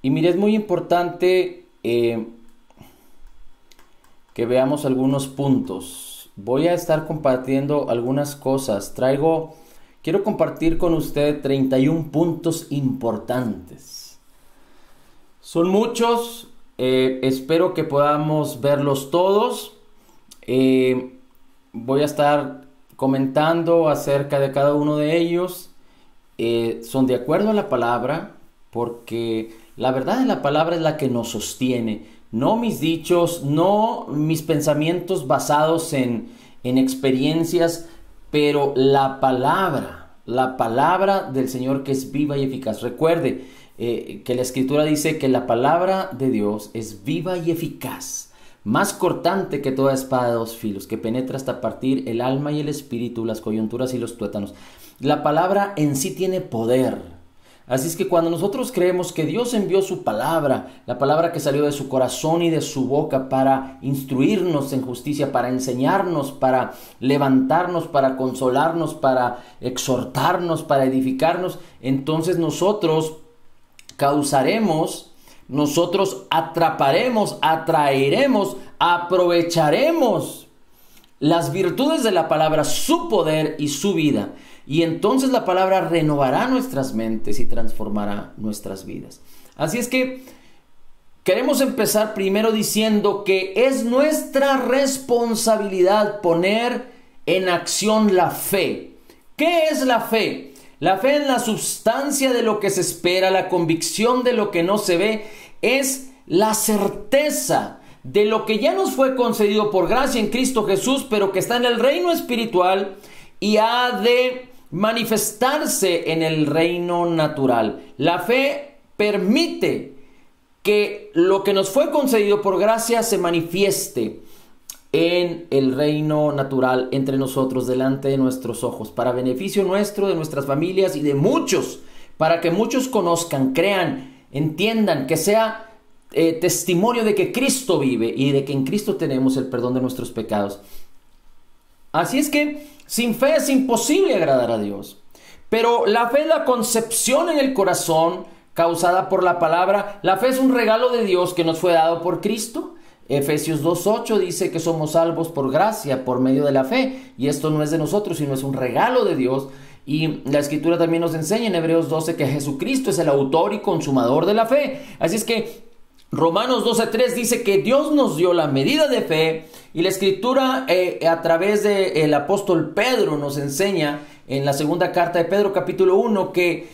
Y mire, es muy importante que veamos algunos puntos. Voy a estar compartiendo algunas cosas. Quiero compartir con usted 31 puntos importantes. Son muchos, espero que podamos verlos todos. Voy a estar comentando acerca de cada uno de ellos. Son de acuerdo a la palabra, porque la verdad de la palabra es la que nos sostiene. No mis dichos, no mis pensamientos basados en experiencias, pero la palabra del Señor, que es viva y eficaz. Recuerde que la Escritura dice que la palabra de Dios es viva y eficaz, más cortante que toda espada de dos filos, que penetra hasta partir el alma y el espíritu, las coyunturas y los tuétanos. La palabra en sí tiene poder. Así es que cuando nosotros creemos que Dios envió su palabra, la palabra que salió de su corazón y de su boca para instruirnos en justicia, para enseñarnos, para levantarnos, para consolarnos, para exhortarnos, para edificarnos, entonces nosotros atraparemos, atraeremos, aprovecharemos las virtudes de la palabra, su poder y su vida. Y entonces la palabra renovará nuestras mentes y transformará nuestras vidas. Así es que queremos empezar primero diciendo que es nuestra responsabilidad poner en acción la fe. ¿Qué es la fe? La fe es la sustancia de lo que se espera, la convicción de lo que no se ve, es la certeza de lo que ya nos fue concedido por gracia en Cristo Jesús, pero que está en el reino espiritual y ha de manifestarse en el reino natural. La fe permite que lo que nos fue concedido por gracia se manifieste en el reino natural entre nosotros, delante de nuestros ojos, para beneficio nuestro, de nuestras familias y de muchos, para que muchos conozcan, crean, entiendan, que sea testimonio de que Cristo vive y de que en Cristo tenemos el perdón de nuestros pecados. Así es que sin fe es imposible agradar a Dios. Pero la fe es la concepción en el corazón causada por la palabra. La fe es un regalo de Dios que nos fue dado por Cristo. Efesios 2:8 dice que somos salvos por gracia, por medio de la fe. Y esto no es de nosotros, sino es un regalo de Dios. Y la Escritura también nos enseña en Hebreos 12 que Jesucristo es el autor y consumador de la fe. Así es que Romanos 12:3 dice que Dios nos dio la medida de fe, y la Escritura a través del apóstol Pedro nos enseña en la segunda carta de Pedro capítulo 1 que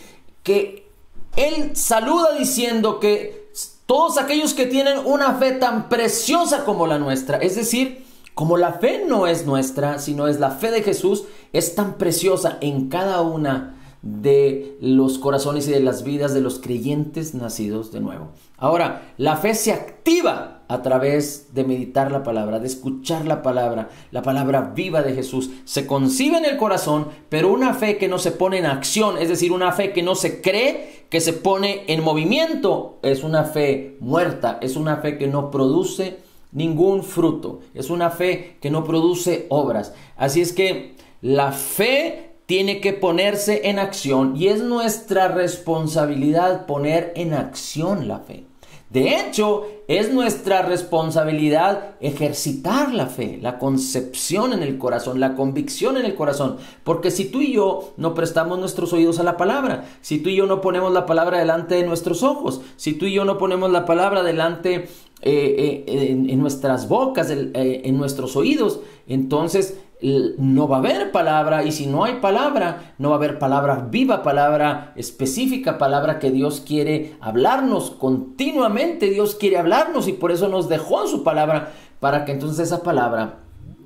él saluda diciendo que todos aquellos que tienen una fe tan preciosa como la nuestra, es decir, como la fe no es nuestra, sino es la fe de Jesús, es tan preciosa en cada una de los corazones y de las vidas de los creyentes nacidos de nuevo. Ahora, la fe se activa a través de meditar la palabra, de escuchar la palabra viva de Jesús. Se concibe en el corazón, pero una fe que no se pone en acción, es decir, una fe que no se cree, que se pone en movimiento, es una fe muerta, es una fe que no produce ningún fruto, es una fe que no produce obras. Así es que la fe tiene que ponerse en acción, y es nuestra responsabilidad poner en acción la fe. De hecho, es nuestra responsabilidad ejercitar la fe, la concepción en el corazón, la convicción en el corazón. Porque si tú y yo no prestamos nuestros oídos a la palabra, si tú y yo no ponemos la palabra delante de nuestros ojos, si tú y yo no ponemos la palabra delante en nuestras bocas, en nuestros oídos, entonces no va a haber palabra, y si no hay palabra, no va a haber palabra viva, palabra específica, palabra que Dios quiere hablarnos continuamente. Dios quiere hablarnos, y por eso nos dejó su palabra, para que entonces esa palabra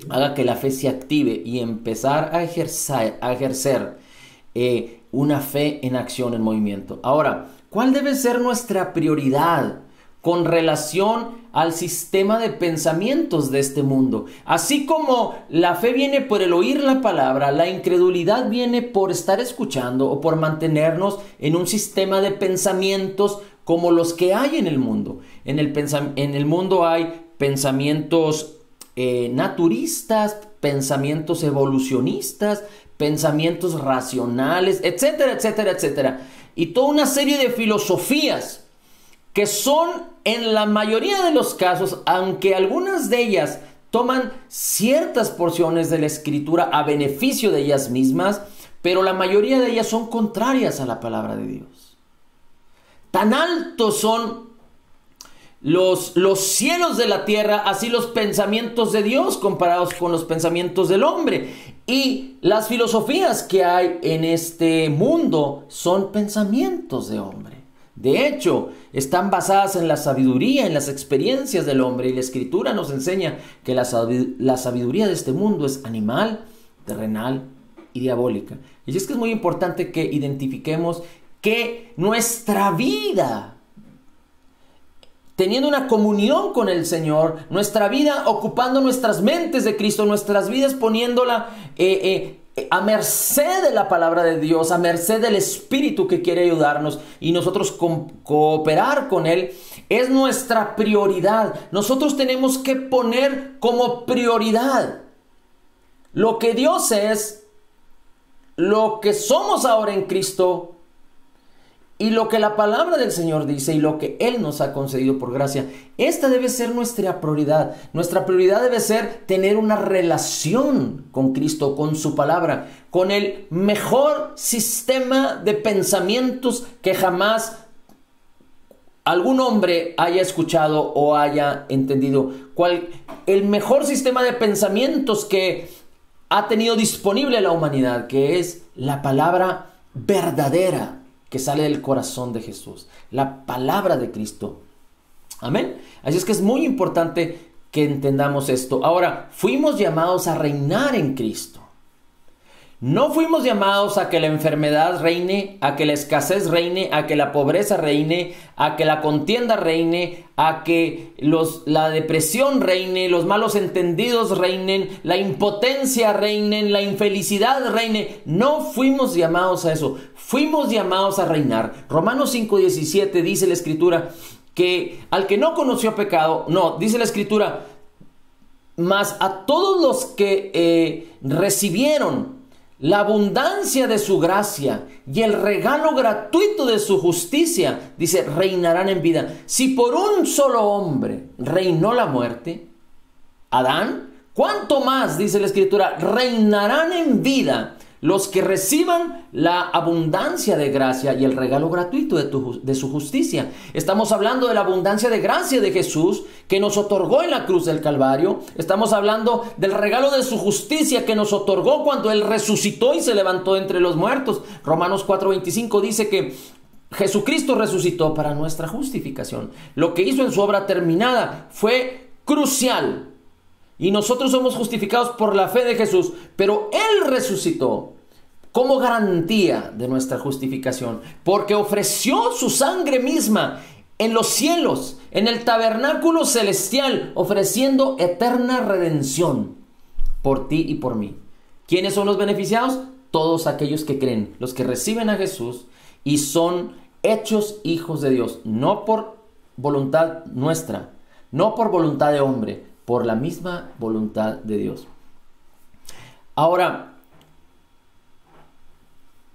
haga que la fe se active y empezar a ejercer una fe en acción, en movimiento. Ahora, ¿cuál debe ser nuestra prioridad con relación al sistema de pensamientos de este mundo? Así como la fe viene por el oír la palabra, la incredulidad viene por estar escuchando o por mantenernos en un sistema de pensamientos como los que hay en el mundo. En el mundo hay pensamientos naturistas, pensamientos evolucionistas, pensamientos racionales, etcétera, etcétera, etcétera. Y toda una serie de filosofías que son en la mayoría de los casos, aunque algunas de ellas toman ciertas porciones de la Escritura a beneficio de ellas mismas, pero la mayoría de ellas son contrarias a la palabra de Dios. Tan altos son los cielos de la tierra, así los pensamientos de Dios comparados con los pensamientos del hombre. Y las filosofías que hay en este mundo son pensamientos de hombre. De hecho, están basadas en la sabiduría, en las experiencias del hombre. Y la Escritura nos enseña que la sabiduría de este mundo es animal, terrenal y diabólica. Y es que es muy importante que identifiquemos que nuestra vida, teniendo una comunión con el Señor, nuestra vida ocupando nuestras mentes de Cristo, nuestras vidas poniéndola a merced de la palabra de Dios, a merced del Espíritu que quiere ayudarnos y nosotros cooperar con Él, es nuestra prioridad. Nosotros tenemos que poner como prioridad lo que Dios es, lo que somos ahora en Cristo, y lo que la palabra del Señor dice y lo que Él nos ha concedido por gracia. Esta debe ser nuestra prioridad. Nuestra prioridad debe ser tener una relación con Cristo, con su palabra, con el mejor sistema de pensamientos que jamás algún hombre haya escuchado o haya entendido. El mejor sistema de pensamientos que ha tenido disponible la humanidad, que es la palabra verdadera que sale del corazón de Jesús, la palabra de Cristo. Amén. Así es que es muy importante que entendamos esto. Ahora, fuimos llamados a reinar en Cristo. No fuimos llamados a que la enfermedad reine, a que la escasez reine, a que la pobreza reine, a que la contienda reine, a que la depresión reine, los malos entendidos reinen, la impotencia reine, la infelicidad reine. No fuimos llamados a eso. Fuimos llamados a reinar. Romanos 5:17 dice la Escritura que al que no conoció pecado, no, dice la Escritura, mas a todos los que recibieron la abundancia de su gracia y el regalo gratuito de su justicia, dice, reinarán en vida. Si por un solo hombre reinó la muerte, Adán, ¿cuánto más, dice la Escritura, reinarán en vida los que reciban la abundancia de gracia y el regalo gratuito de su justicia? Estamos hablando de la abundancia de gracia de Jesús que nos otorgó en la cruz del Calvario. Estamos hablando del regalo de su justicia que nos otorgó cuando Él resucitó y se levantó entre los muertos. Romanos 4:25 dice que Jesucristo resucitó para nuestra justificación. Lo que hizo en su obra terminada fue crucial. Y nosotros somos justificados por la fe de Jesús, pero Él resucitó como garantía de nuestra justificación, porque ofreció su sangre misma en los cielos, en el tabernáculo celestial, ofreciendo eterna redención por ti y por mí. ¿Quiénes son los beneficiados? Todos aquellos que creen, los que reciben a Jesús y son hechos hijos de Dios, no por voluntad nuestra, no por voluntad de hombre, por la misma voluntad de Dios. Ahora,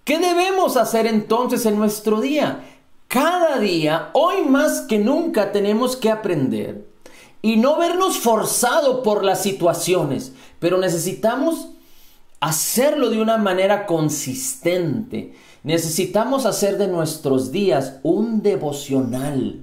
¿qué debemos hacer entonces en nuestro día? Cada día, hoy más que nunca, tenemos que aprender y no vernos forzados por las situaciones, pero necesitamos hacerlo de una manera consistente. Necesitamos hacer de nuestros días un devocional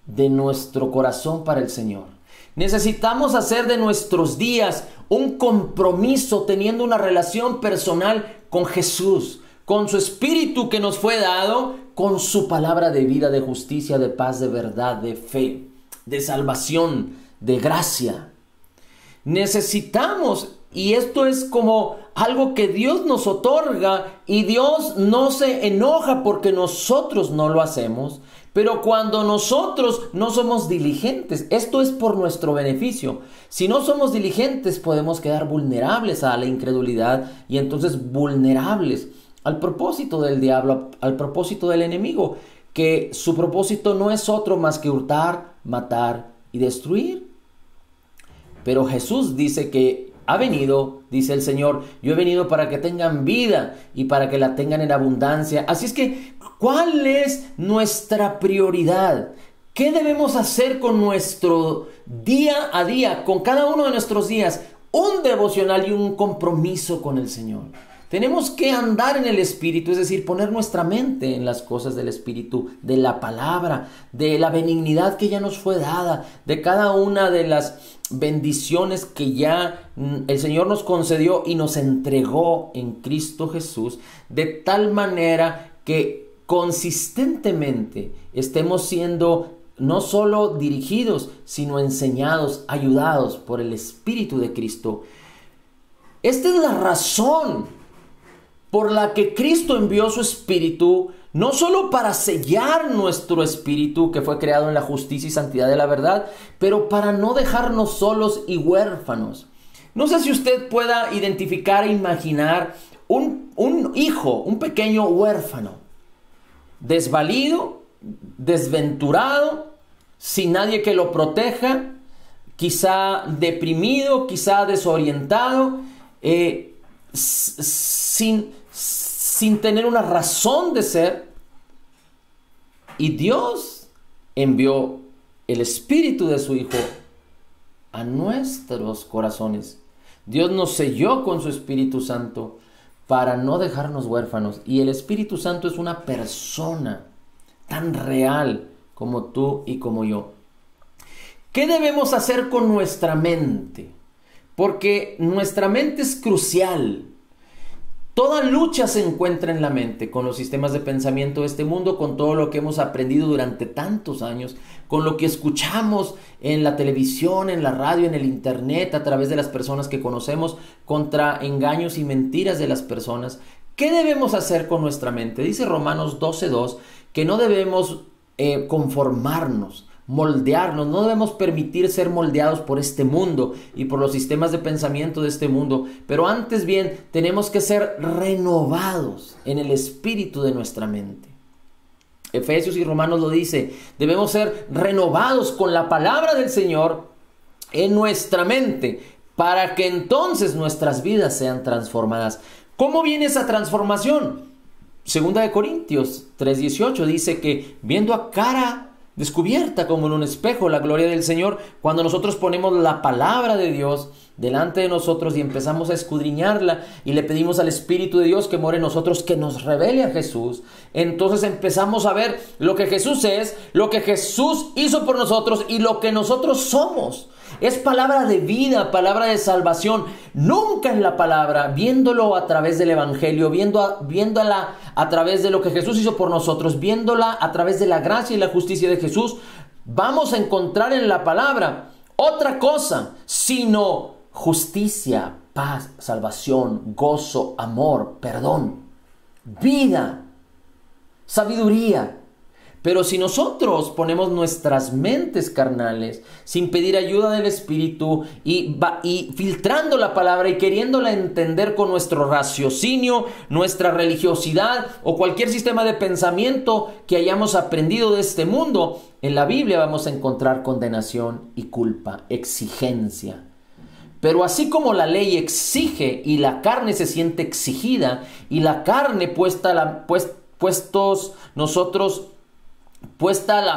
de nuestro corazón para el Señor. Necesitamos hacer de nuestros días un compromiso teniendo una relación personal con Jesús, con su Espíritu que nos fue dado, con su palabra de vida, de justicia, de paz, de verdad, de fe, de salvación, de gracia. Necesitamos, y esto es como algo que Dios nos otorga y Dios no se enoja porque nosotros no lo hacemos. Pero cuando nosotros no somos diligentes, esto es por nuestro beneficio. Si no somos diligentes, podemos quedar vulnerables a la incredulidad y entonces vulnerables al propósito del diablo, al propósito del enemigo, que su propósito no es otro más que hurtar, matar y destruir. Pero Jesús dice que ha venido, dice el Señor, yo he venido para que tengan vida y para que la tengan en abundancia. Así es que, ¿cuál es nuestra prioridad? ¿Qué debemos hacer con nuestro día a día, con cada uno de nuestros días? Un devocional y un compromiso con el Señor. Tenemos que andar en el Espíritu, es decir, poner nuestra mente en las cosas del Espíritu, de la palabra, de la benignidad que ya nos fue dada, de cada una de las bendiciones que ya el Señor nos concedió y nos entregó en Cristo Jesús, de tal manera que consistentemente estemos siendo no solo dirigidos, sino enseñados, ayudados por el Espíritu de Cristo. Esta es la razón por la que Cristo envió su Espíritu, no solo para sellar nuestro espíritu que fue creado en la justicia y santidad de la verdad, pero para no dejarnos solos y huérfanos. No sé si usted pueda identificar e imaginar un hijo, un pequeño huérfano, desvalido, desventurado, sin nadie que lo proteja, quizá deprimido, quizá desorientado, sin tener una razón de ser. Y Dios envió el Espíritu de su Hijo a nuestros corazones. Dios nos selló con su Espíritu Santo para no dejarnos huérfanos. Y el Espíritu Santo es una persona tan real como tú y como yo. ¿Qué debemos hacer con nuestra mente? Porque nuestra mente es crucial. Toda lucha se encuentra en la mente, con los sistemas de pensamiento de este mundo, con todo lo que hemos aprendido durante tantos años, con lo que escuchamos en la televisión, en la radio, en el internet, a través de las personas que conocemos, contra engaños y mentiras de las personas. ¿Qué debemos hacer con nuestra mente? Dice Romanos 12:2 que no debemos conformarnos, moldearnos, no debemos permitir ser moldeados por este mundo y por los sistemas de pensamiento de este mundo, pero antes bien tenemos que ser renovados en el espíritu de nuestra mente. Efesios y Romanos lo dice, debemos ser renovados con la palabra del Señor en nuestra mente, para que entonces nuestras vidas sean transformadas. ¿Cómo viene esa transformación? Segunda de Corintios 3:18 dice que viendo a cara descubierta como en un espejo la gloria del Señor, cuando nosotros ponemos la palabra de Dios delante de nosotros y empezamos a escudriñarla y le pedimos al Espíritu de Dios que more en nosotros, que nos revele a Jesús, entonces empezamos a ver lo que Jesús es, lo que Jesús hizo por nosotros y lo que nosotros somos. Es palabra de vida, palabra de salvación. Nunca en la palabra, viéndolo a través del Evangelio, viéndola a través de lo que Jesús hizo por nosotros, viéndola a través de la gracia y la justicia de Jesús, vamos a encontrar en la palabra otra cosa, sino justicia, paz, salvación, gozo, amor, perdón, vida, sabiduría. Pero si nosotros ponemos nuestras mentes carnales sin pedir ayuda del Espíritu y filtrando la palabra y queriéndola entender con nuestro raciocinio, nuestra religiosidad o cualquier sistema de pensamiento que hayamos aprendido de este mundo, en la Biblia vamos a encontrar condenación y culpa, exigencia. Pero así como la ley exige y la carne se siente exigida y la carne puesta la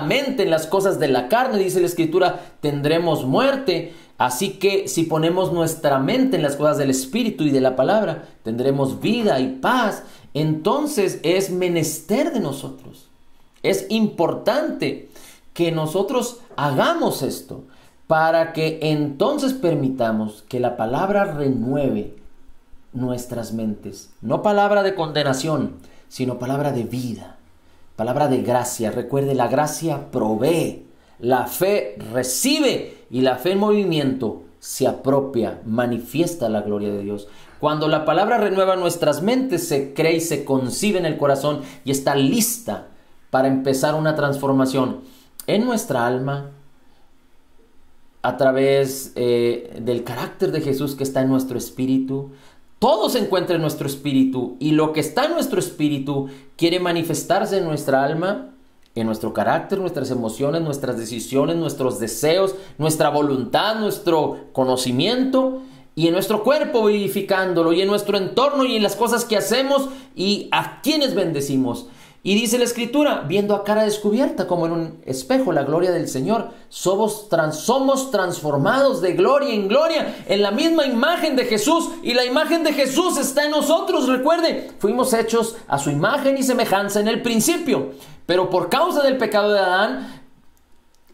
mente en las cosas de la carne, dice la Escritura, tendremos muerte. Así que si ponemos nuestra mente en las cosas del Espíritu y de la palabra, tendremos vida y paz. Entonces es menester de nosotros. Es importante que nosotros hagamos esto para que entonces permitamos que la palabra renueve nuestras mentes. No palabra de condenación, sino palabra de vida. Palabra de gracia. Recuerde, la gracia provee, la fe recibe y la fe en movimiento se apropia, manifiesta la gloria de Dios. Cuando la palabra renueva nuestras mentes, se cree y se concibe en el corazón y está lista para empezar una transformación en nuestra alma a través del carácter de Jesús que está en nuestro espíritu. Todo se encuentra en nuestro espíritu y lo que está en nuestro espíritu quiere manifestarse en nuestra alma, en nuestro carácter, nuestras emociones, nuestras decisiones, nuestros deseos, nuestra voluntad, nuestro conocimiento y en nuestro cuerpo vivificándolo, y en nuestro entorno y en las cosas que hacemos y a quienes bendecimos. Y dice la Escritura, viendo a cara descubierta como en un espejo la gloria del Señor, somos transformados de gloria en gloria en la misma imagen de Jesús, y la imagen de Jesús está en nosotros. Recuerde, fuimos hechos a su imagen y semejanza en el principio, pero por causa del pecado de Adán,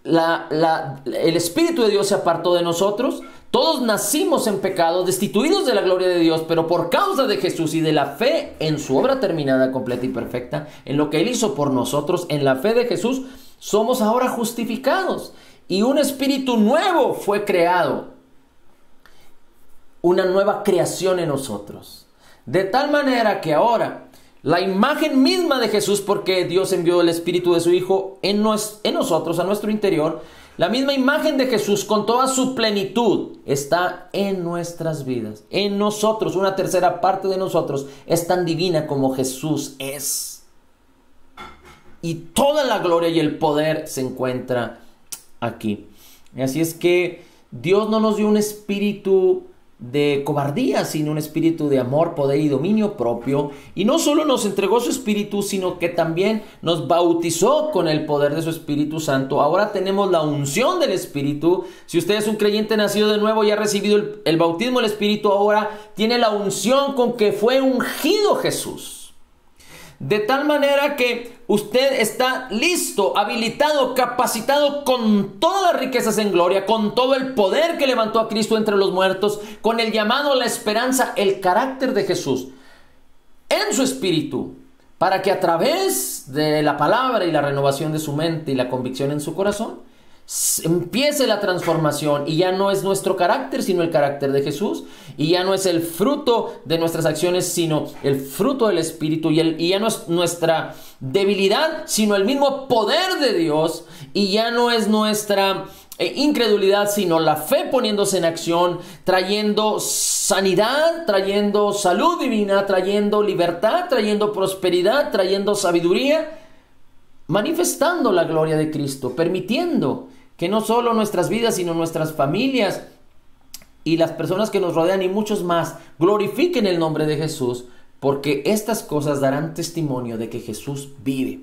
el Espíritu de Dios se apartó de nosotros. Todos nacimos en pecado, destituidos de la gloria de Dios, pero por causa de Jesús y de la fe en su obra terminada, completa y perfecta, en lo que Él hizo por nosotros, en la fe de Jesús, somos ahora justificados. Y un espíritu nuevo fue creado, una nueva creación en nosotros. De tal manera que ahora la imagen misma de Jesús, porque Dios envió el Espíritu de su Hijo en nosotros, a nuestro interior, la misma imagen de Jesús con toda su plenitud está en nuestras vidas, en nosotros. Una tercera parte de nosotros es tan divina como Jesús es. Y toda la gloria y el poder se encuentra aquí. Así es que Dios no nos dio un espíritu de cobardía, sino un espíritu de amor, poder y dominio propio. Y no solo nos entregó su espíritu, sino que también nos bautizó con el poder de su Espíritu Santo. Ahora tenemos la unción del Espíritu. Si usted es un creyente nacido de nuevo y ha recibido el bautismo del Espíritu, ahora tiene la unción con que fue ungido Jesús. De tal manera que usted está listo, habilitado, capacitado con todas las riquezas en gloria, con todo el poder que levantó a Cristo entre los muertos, con el llamado, la esperanza, el carácter de Jesús en su espíritu, para que a través de la palabra y la renovación de su mente y la convicción en su corazón, empiece la transformación, y ya no es nuestro carácter sino el carácter de Jesús, y ya no es el fruto de nuestras acciones sino el fruto del Espíritu, y ya no es nuestra debilidad sino el mismo poder de Dios, y ya no es nuestra incredulidad sino la fe poniéndose en acción, trayendo sanidad, trayendo salud divina, trayendo libertad, trayendo prosperidad, trayendo sabiduría, manifestando la gloria de Cristo, permitiendo que no solo nuestras vidas, sino nuestras familias y las personas que nos rodean y muchos más glorifiquen el nombre de Jesús, porque estas cosas darán testimonio de que Jesús vive.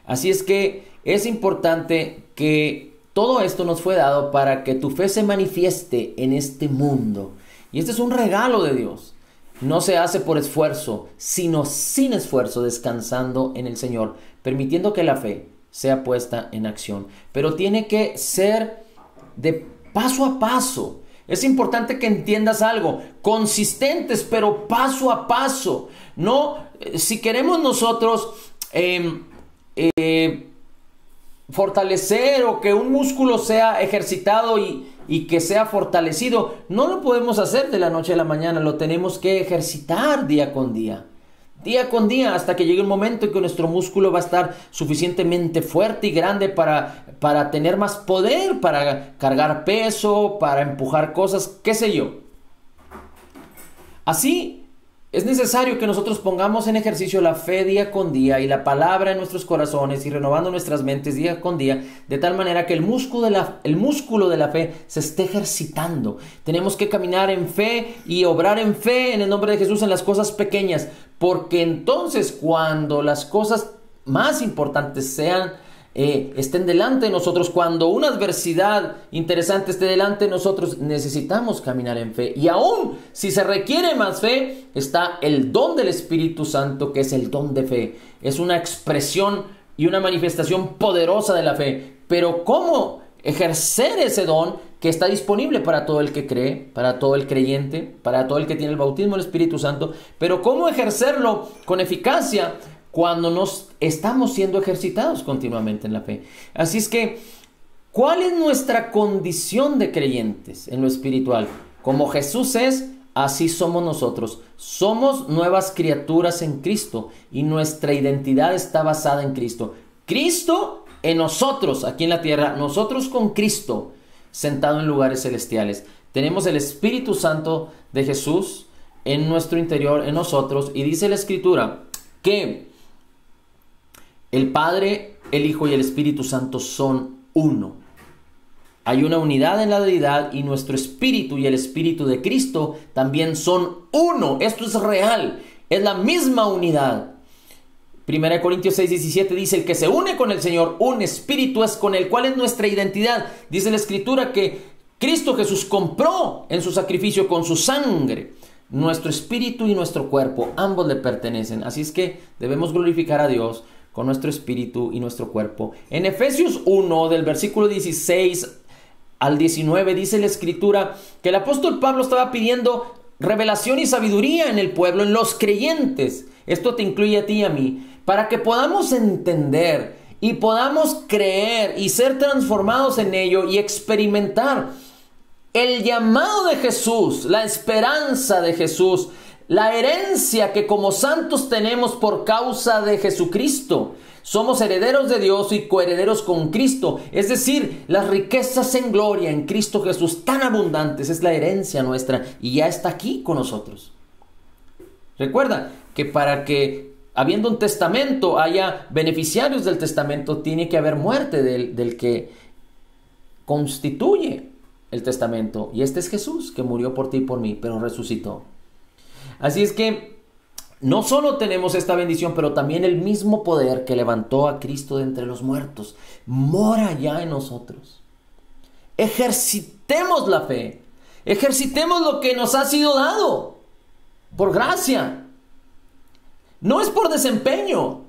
Así es que es importante que todo esto nos fue dado para que tu fe se manifieste en este mundo. Y este es un regalo de Dios. No se hace por esfuerzo, sino sin esfuerzo, descansando en el Señor, permitiendo que la fe sea puesta en acción. Pero tiene que ser de paso a paso. Es importante que entiendas algo, consistentes, pero paso a paso. No, si queremos nosotros fortalecer o que un músculo sea ejercitado y que sea fortalecido, no lo podemos hacer de la noche a la mañana. Lo tenemos que ejercitar día con día, hasta que llegue un momento en que nuestro músculo va a estar suficientemente fuerte y grande para tener más poder, para cargar peso, para empujar cosas, qué sé yo. Así es necesario que nosotros pongamos en ejercicio la fe día con día y la palabra en nuestros corazones y renovando nuestras mentes día con día, de tal manera que el músculo de la fe se esté ejercitando. Tenemos que caminar en fe y obrar en fe en el nombre de Jesús en las cosas pequeñas, porque entonces cuando las cosas más importantes estén delante de nosotros, cuando una adversidad interesante esté delante de nosotros, necesitamos caminar en fe. Y aún si se requiere más fe, está el don del Espíritu Santo, que es el don de fe. Es una expresión y una manifestación poderosa de la fe. Pero ¿cómo ejercer ese don que está disponible para todo el que cree, para todo el creyente, para todo el que tiene el bautismo del Espíritu Santo? Pero ¿cómo ejercerlo con eficacia cuando nos estamos siendo ejercitados continuamente en la fe? Así es que, ¿cuál es nuestra condición de creyentes en lo espiritual? Como Jesús es, así somos nosotros. Somos nuevas criaturas en Cristo y nuestra identidad está basada en Cristo. Cristo en nosotros, aquí en la tierra, nosotros con Cristo, sentado en lugares celestiales. Tenemos el Espíritu Santo de Jesús en nuestro interior, en nosotros, y dice la Escritura que el Padre, el Hijo y el Espíritu Santo son uno. Hay una unidad en la deidad y nuestro espíritu y el espíritu de Cristo también son uno. Esto es real, es la misma unidad. 1 Corintios 6:17 dice: el que se une con el Señor, un espíritu es con él. ¿Cuál es nuestra identidad? Dice la Escritura que Cristo Jesús compró en su sacrificio con su sangre nuestro espíritu y nuestro cuerpo. Ambos le pertenecen. Así es que debemos glorificar a Dios con nuestro espíritu y nuestro cuerpo. En Efesios 1, del versículo 16 al 19, dice la Escritura que el apóstol Pablo estaba pidiendo revelación y sabiduría en el pueblo, en los creyentes. Esto te incluye a ti y a mí, para que podamos entender y podamos creer y ser transformados en ello y experimentar el llamado de Jesús, la esperanza de Jesús, la herencia que como santos tenemos por causa de Jesucristo. Somos herederos de Dios y coherederos con Cristo. Es decir, las riquezas en gloria en Cristo Jesús tan abundantes es la herencia nuestra y ya está aquí con nosotros. Recuerda que para que habiendo un testamento haya beneficiarios del testamento, tiene que haber muerte del que constituye el testamento. Y este es Jesús, que murió por ti y por mí, pero resucitó. Así es que no solo tenemos esta bendición, pero también el mismo poder que levantó a Cristo de entre los muertos mora ya en nosotros. Ejercitemos la fe. Ejercitemos lo que nos ha sido dado por gracia. No es por desempeño.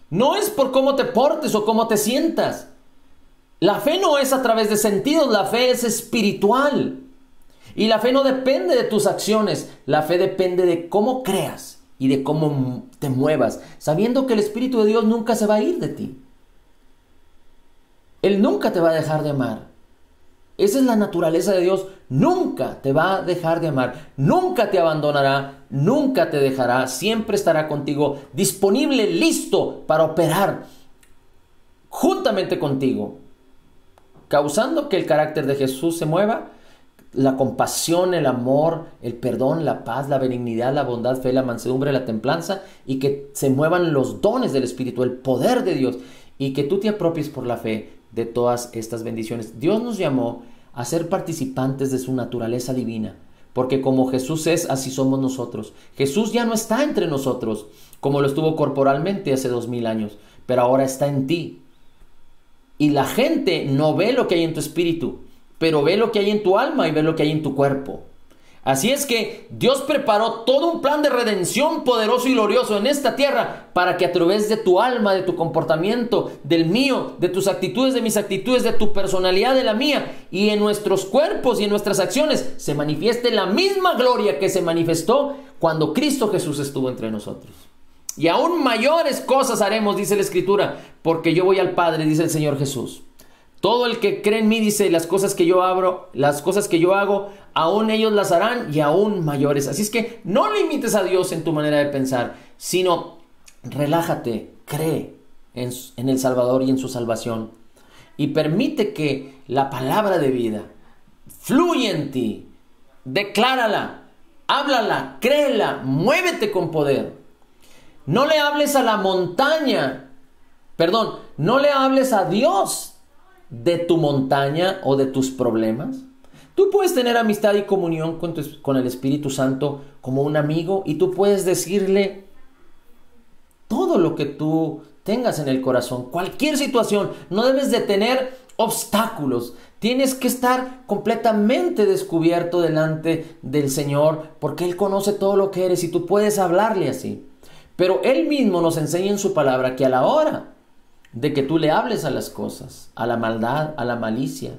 No es por cómo te portes o cómo te sientas. La fe no es a través de sentidos, la fe es espiritual. Y la fe no depende de tus acciones, la fe depende de cómo creas y de cómo te muevas, sabiendo que el Espíritu de Dios nunca se va a ir de ti. Él nunca te va a dejar de amar. Esa es la naturaleza de Dios. Nunca te va a dejar de amar. Nunca te abandonará. Nunca te dejará. Siempre estará contigo, disponible, listo para operar juntamente contigo, causando que el carácter de Jesús se mueva. La compasión, el amor, el perdón, la paz, la benignidad, la bondad, fe, la mansedumbre, la templanza, y que se muevan los dones del Espíritu, el poder de Dios, y que tú te apropies por la fe de todas estas bendiciones. Dios nos llamó a ser participantes de su naturaleza divina, porque como Jesús es, así somos nosotros. Jesús ya no está entre nosotros, como lo estuvo corporalmente hace 2000 años, pero ahora está en ti. Y la gente no ve lo que hay en tu espíritu, pero ve lo que hay en tu alma y ve lo que hay en tu cuerpo. Así es que Dios preparó todo un plan de redención poderoso y glorioso en esta tierra para que a través de tu alma, de tu comportamiento, del mío, de tus actitudes, de mis actitudes, de tu personalidad, de la mía, y en nuestros cuerpos y en nuestras acciones se manifieste la misma gloria que se manifestó cuando Cristo Jesús estuvo entre nosotros. Y aún mayores cosas haremos, dice la Escritura, porque yo voy al Padre, dice el Señor Jesús. Todo el que cree en mí, dice, las cosas que yo hago, aún ellos las harán y aún mayores. Así es que no limites a Dios en tu manera de pensar, sino relájate, cree en el Salvador y en su salvación. Y permite que la palabra de vida fluya en ti. Declárala, háblala, créela, muévete con poder. No le hables a la montaña, no le hables a Dios de tu montaña o de tus problemas. Tú puedes tener amistad y comunión con el Espíritu Santo como un amigo, y tú puedes decirle todo lo que tú tengas en el corazón, cualquier situación. No debes de tener obstáculos. Tienes que estar completamente descubierto delante del Señor, porque Él conoce todo lo que eres y tú puedes hablarle así. Pero Él mismo nos enseña en su palabra que a la hora de que tú le hables a las cosas, a la maldad, a la malicia,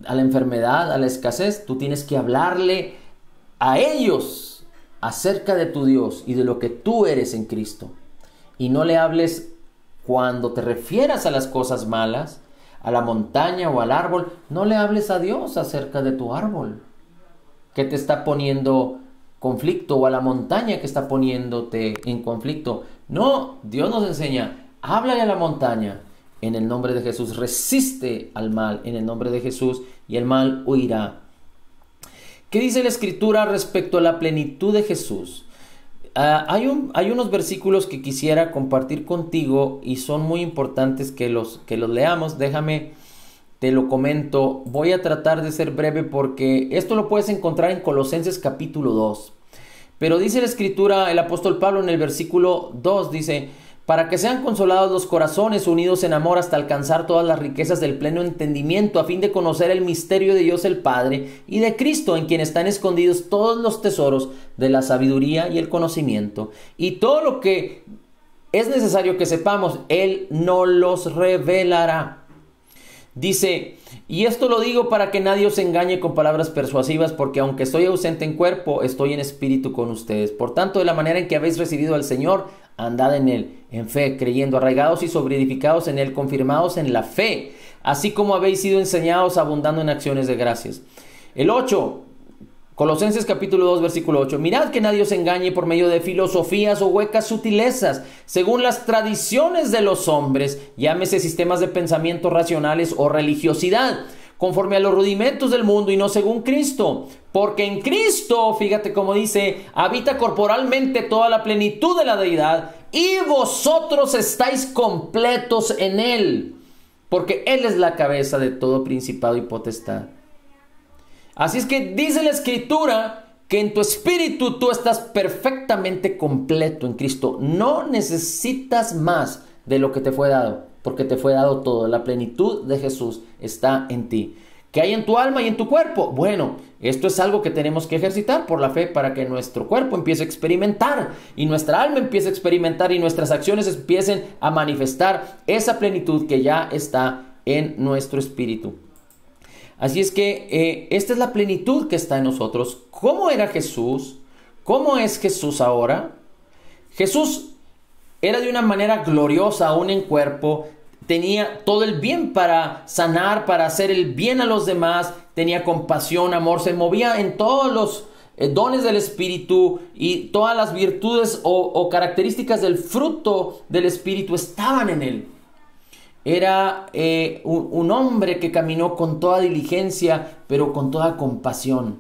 a la enfermedad, a la escasez, tú tienes que hablarle a ellos acerca de tu Dios y de lo que tú eres en Cristo. Y no le hables cuando te refieras a las cosas malas, a la montaña o al árbol. No le hables a Dios acerca de tu árbol que te está poniendo conflicto, o a la montaña que está poniéndote en conflicto. No, Dios nos enseña: háblale a la montaña en el nombre de Jesús. Resiste al mal en el nombre de Jesús y el mal huirá. ¿Qué dice la Escritura respecto a la plenitud de Jesús? Hay unos versículos que quisiera compartir contigo y son muy importantes que los leamos. Déjame te lo comento. Voy a tratar de ser breve porque esto lo puedes encontrar en Colosenses capítulo 2. Pero dice la Escritura, el apóstol Pablo en el versículo 2 dice: para que sean consolados los corazones, unidos en amor hasta alcanzar todas las riquezas del pleno entendimiento, a fin de conocer el misterio de Dios el Padre y de Cristo, en quien están escondidos todos los tesoros de la sabiduría y el conocimiento. Y todo lo que es necesario que sepamos, Él nos los revelará. Dice: y esto lo digo para que nadie os engañe con palabras persuasivas, porque aunque estoy ausente en cuerpo, estoy en espíritu con ustedes. Por tanto, de la manera en que habéis recibido al Señor, andad en Él, en fe, creyendo, arraigados y sobreedificados en Él, confirmados en la fe, así como habéis sido enseñados, abundando en acciones de gracias. El 8, Colosenses capítulo 2, versículo 8. Mirad que nadie os engañe por medio de filosofías o huecas sutilezas, según las tradiciones de los hombres, llámese sistemas de pensamiento racionales o religiosidad, conforme a los rudimentos del mundo y no según Cristo. Porque en Cristo, fíjate cómo dice, habita corporalmente toda la plenitud de la deidad, y vosotros estáis completos en Él, porque Él es la cabeza de todo principado y potestad. Así es que dice la Escritura que en tu espíritu tú estás perfectamente completo en Cristo. No necesitas más de lo que te fue dado, porque te fue dado todo. La plenitud de Jesús está en ti. ¿Qué hay en tu alma y en tu cuerpo? Bueno, esto es algo que tenemos que ejercitar por la fe para que nuestro cuerpo empiece a experimentar y nuestra alma empiece a experimentar y nuestras acciones empiecen a manifestar esa plenitud que ya está en nuestro espíritu. Así es que esta es la plenitud que está en nosotros. ¿Cómo era Jesús? ¿Cómo es Jesús ahora? Jesús era de una manera gloriosa, aún en cuerpo. Tenía todo el bien para sanar, para hacer el bien a los demás. Tenía compasión, amor. Se movía en todos los dones del Espíritu, y todas las virtudes o características del fruto del Espíritu estaban en él. Era un hombre que caminó con toda diligencia, pero con toda compasión,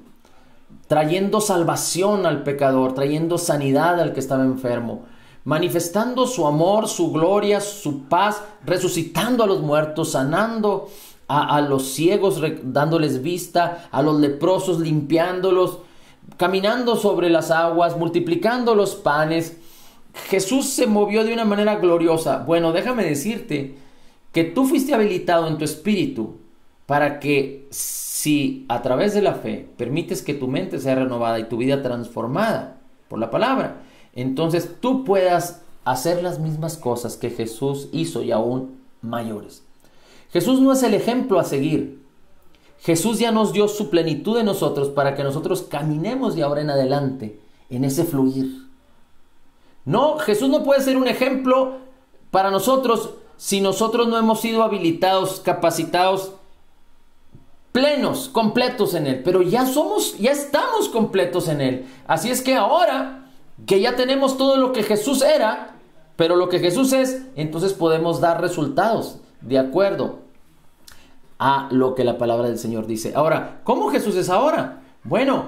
trayendo salvación al pecador, trayendo sanidad al que estaba enfermo, manifestando su amor, su gloria, su paz, resucitando a los muertos, sanando a los ciegos, dándoles vista, a los leprosos, limpiándolos, caminando sobre las aguas, multiplicando los panes. Jesús se movió de una manera gloriosa. Bueno, déjame decirte que tú fuiste habilitado en tu espíritu para que, si a través de la fe permites que tu mente sea renovada y tu vida transformada por la palabra, entonces tú puedas hacer las mismas cosas que Jesús hizo y aún mayores. Jesús no es el ejemplo a seguir. Jesús ya nos dio su plenitud en nosotros para que nosotros caminemos de ahora en adelante en ese fluir. No, Jesús no puede ser un ejemplo para nosotros si nosotros no hemos sido habilitados, capacitados, plenos, completos en Él. Pero ya estamos completos en Él. Así es que ahora que ya tenemos todo lo que Jesús era, pero lo que Jesús es, entonces podemos dar resultados de acuerdo a lo que la palabra del Señor dice. Ahora, ¿cómo Jesús es ahora? Bueno,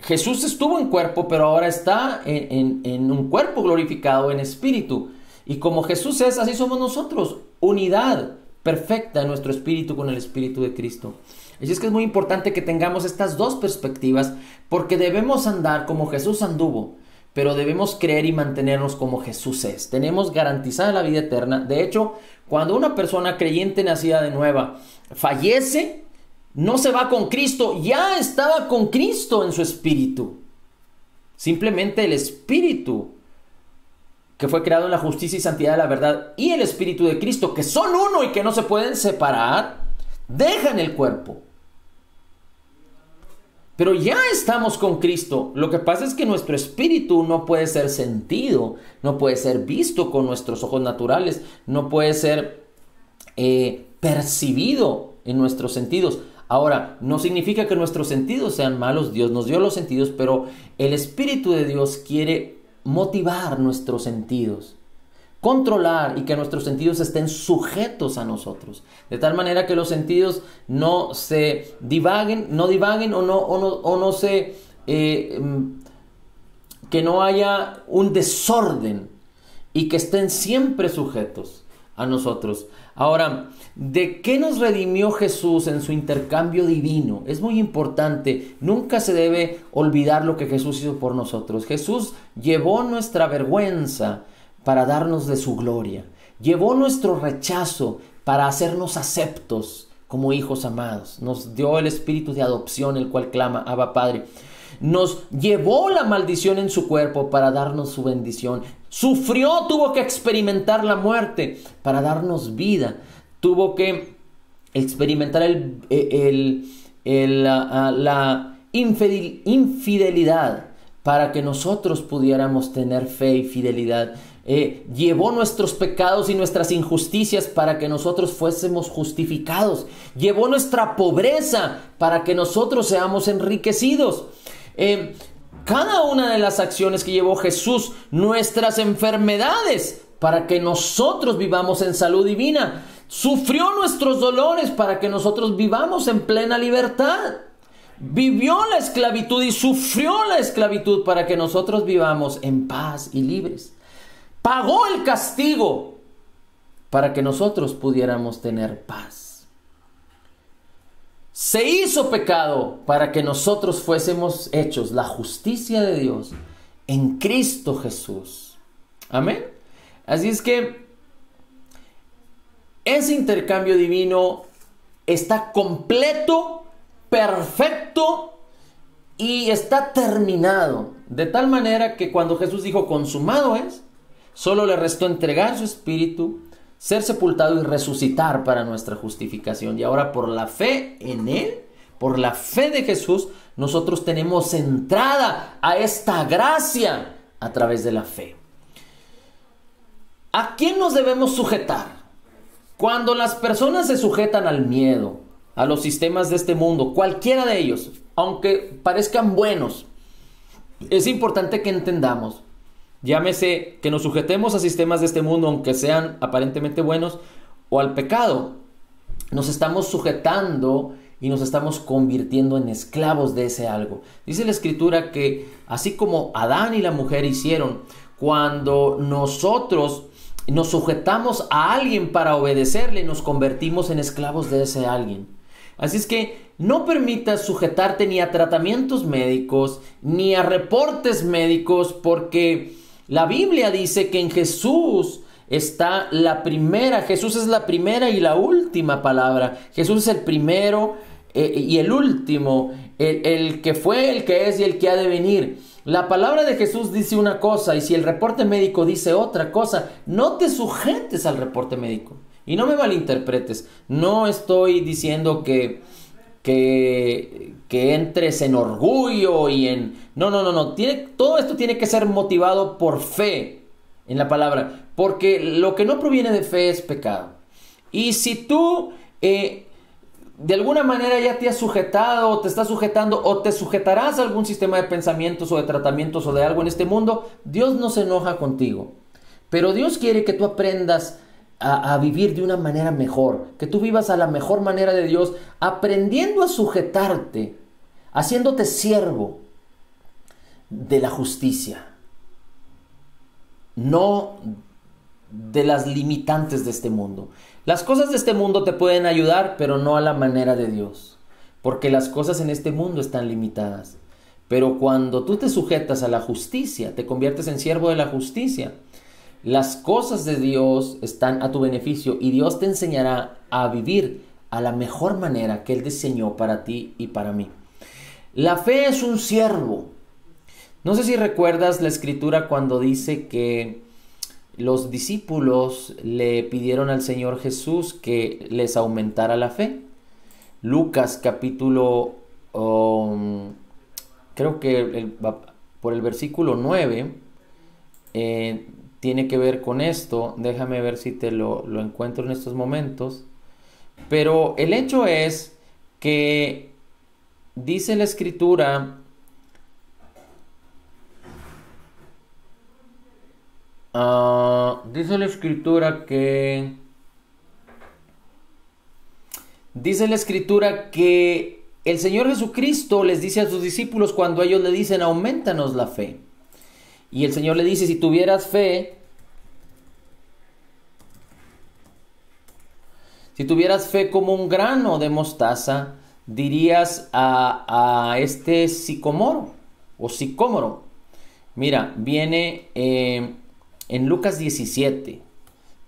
Jesús estuvo en cuerpo, pero ahora está en un cuerpo glorificado en espíritu. Y como Jesús es, así somos nosotros. Unidad perfecta en nuestro espíritu con el Espíritu de Cristo. Así es que es muy importante que tengamos estas dos perspectivas, porque debemos andar como Jesús anduvo, pero debemos creer y mantenernos como Jesús es. Tenemos garantizada la vida eterna. De hecho, cuando una persona creyente nacida de nueva fallece, no se va con Cristo, ya estaba con Cristo en su espíritu. Simplemente el Espíritu que fue creado en la justicia y santidad de la verdad, y el Espíritu de Cristo, que son uno y que no se pueden separar, dejan el cuerpo. Pero ya estamos con Cristo. Lo que pasa es que nuestro espíritu no puede ser sentido, no puede ser visto con nuestros ojos naturales, no puede ser percibido en nuestros sentidos. Ahora, no significa que nuestros sentidos sean malos. Dios nos dio los sentidos, pero el Espíritu de Dios quiere motivar nuestros sentidos, controlar, y que nuestros sentidos estén sujetos a nosotros, de tal manera que los sentidos no se divaguen, o no se que no haya un desorden, y que estén siempre sujetos a nosotros. Ahora, ¿de qué nos redimió Jesús en su intercambio divino? Es muy importante, nunca se debe olvidar lo que Jesús hizo por nosotros. Jesús llevó nuestra vergüenza para darnos de su gloria. Llevó nuestro rechazo para hacernos aceptos como hijos amados. Nos dio el espíritu de adopción, el cual clama, Abba Padre. Nos llevó la maldición en su cuerpo para darnos su bendición. Sufrió, tuvo que experimentar la muerte para darnos vida. Tuvo que experimentar la infidelidad para que nosotros pudiéramos tener fe y fidelidad. Llevó nuestros pecados y nuestras injusticias para que nosotros fuésemos justificados. Llevó nuestra pobreza para que nosotros seamos enriquecidos. Cada una de las acciones que llevó Jesús, nuestras enfermedades, para que nosotros vivamos en salud divina. Sufrió nuestros dolores para que nosotros vivamos en plena libertad. Vivió la esclavitud y sufrió la esclavitud para que nosotros vivamos en paz y libres. Pagó el castigo para que nosotros pudiéramos tener paz. Se hizo pecado para que nosotros fuésemos hechos la justicia de Dios en Cristo Jesús. Amén. Así es que ese intercambio divino está completo, perfecto y está terminado. De tal manera que cuando Jesús dijo consumado es, solo le restó entregar su espíritu, ser sepultado y resucitar para nuestra justificación. Y ahora por la fe en Él, por la fe de Jesús, nosotros tenemos entrada a esta gracia a través de la fe. ¿A quién nos debemos sujetar? Cuando las personas se sujetan al miedo, a los sistemas de este mundo, cualquiera de ellos, aunque parezcan buenos, es importante que entendamos, llámese que nos sujetemos a sistemas de este mundo, aunque sean aparentemente buenos, o al pecado, nos estamos sujetando y nos estamos convirtiendo en esclavos de ese algo. Dice la Escritura que así como Adán y la mujer hicieron, cuando nosotros nos sujetamos a alguien para obedecerle, nos convertimos en esclavos de ese alguien. Así es que no permitas sujetarte ni a tratamientos médicos, ni a reportes médicos, porque la Biblia dice que en Jesús está la primera, Jesús es la primera y la última palabra. Jesús es el primero y el último, el que fue, el que es y el que ha de venir. La palabra de Jesús dice una cosa y si el reporte médico dice otra cosa, no te sujetes al reporte médico. Y no me malinterpretes, no estoy diciendo que entres en orgullo y en... No. Todo esto tiene que ser motivado por fe en la palabra, porque lo que no proviene de fe es pecado. Y si tú de alguna manera ya te has sujetado o te estás sujetando o te sujetarás a algún sistema de pensamientos o de tratamientos o de algo en este mundo, Dios no se enoja contigo. Pero Dios quiere que tú aprendas a vivir de una manera mejor, que tú vivas a la mejor manera de Dios, aprendiendo a sujetarte, haciéndote siervo de la justicia, no de las limitantes de este mundo. Las cosas de este mundo te pueden ayudar, pero no a la manera de Dios, porque las cosas en este mundo están limitadas. Pero cuando tú te sujetas a la justicia, te conviertes en siervo de la justicia, las cosas de Dios están a tu beneficio y Dios te enseñará a vivir a la mejor manera que Él diseñó para ti y para mí. La fe es un siervo. No sé si recuerdas la Escritura cuando dice que los discípulos le pidieron al Señor Jesús que les aumentara la fe. Lucas capítulo, creo que por el versículo 9, tiene que ver con esto. Déjame ver si te lo encuentro en estos momentos. Pero el hecho es que dice la Escritura, dice la Escritura que el Señor Jesucristo les dice a sus discípulos cuando ellos le dicen aumentanos la fe. Y el Señor le dice, si tuvieras fe Si tuvieras fe como un grano de mostaza, dirías a este sicomoro o sicómoro. Mira, viene en Lucas 17.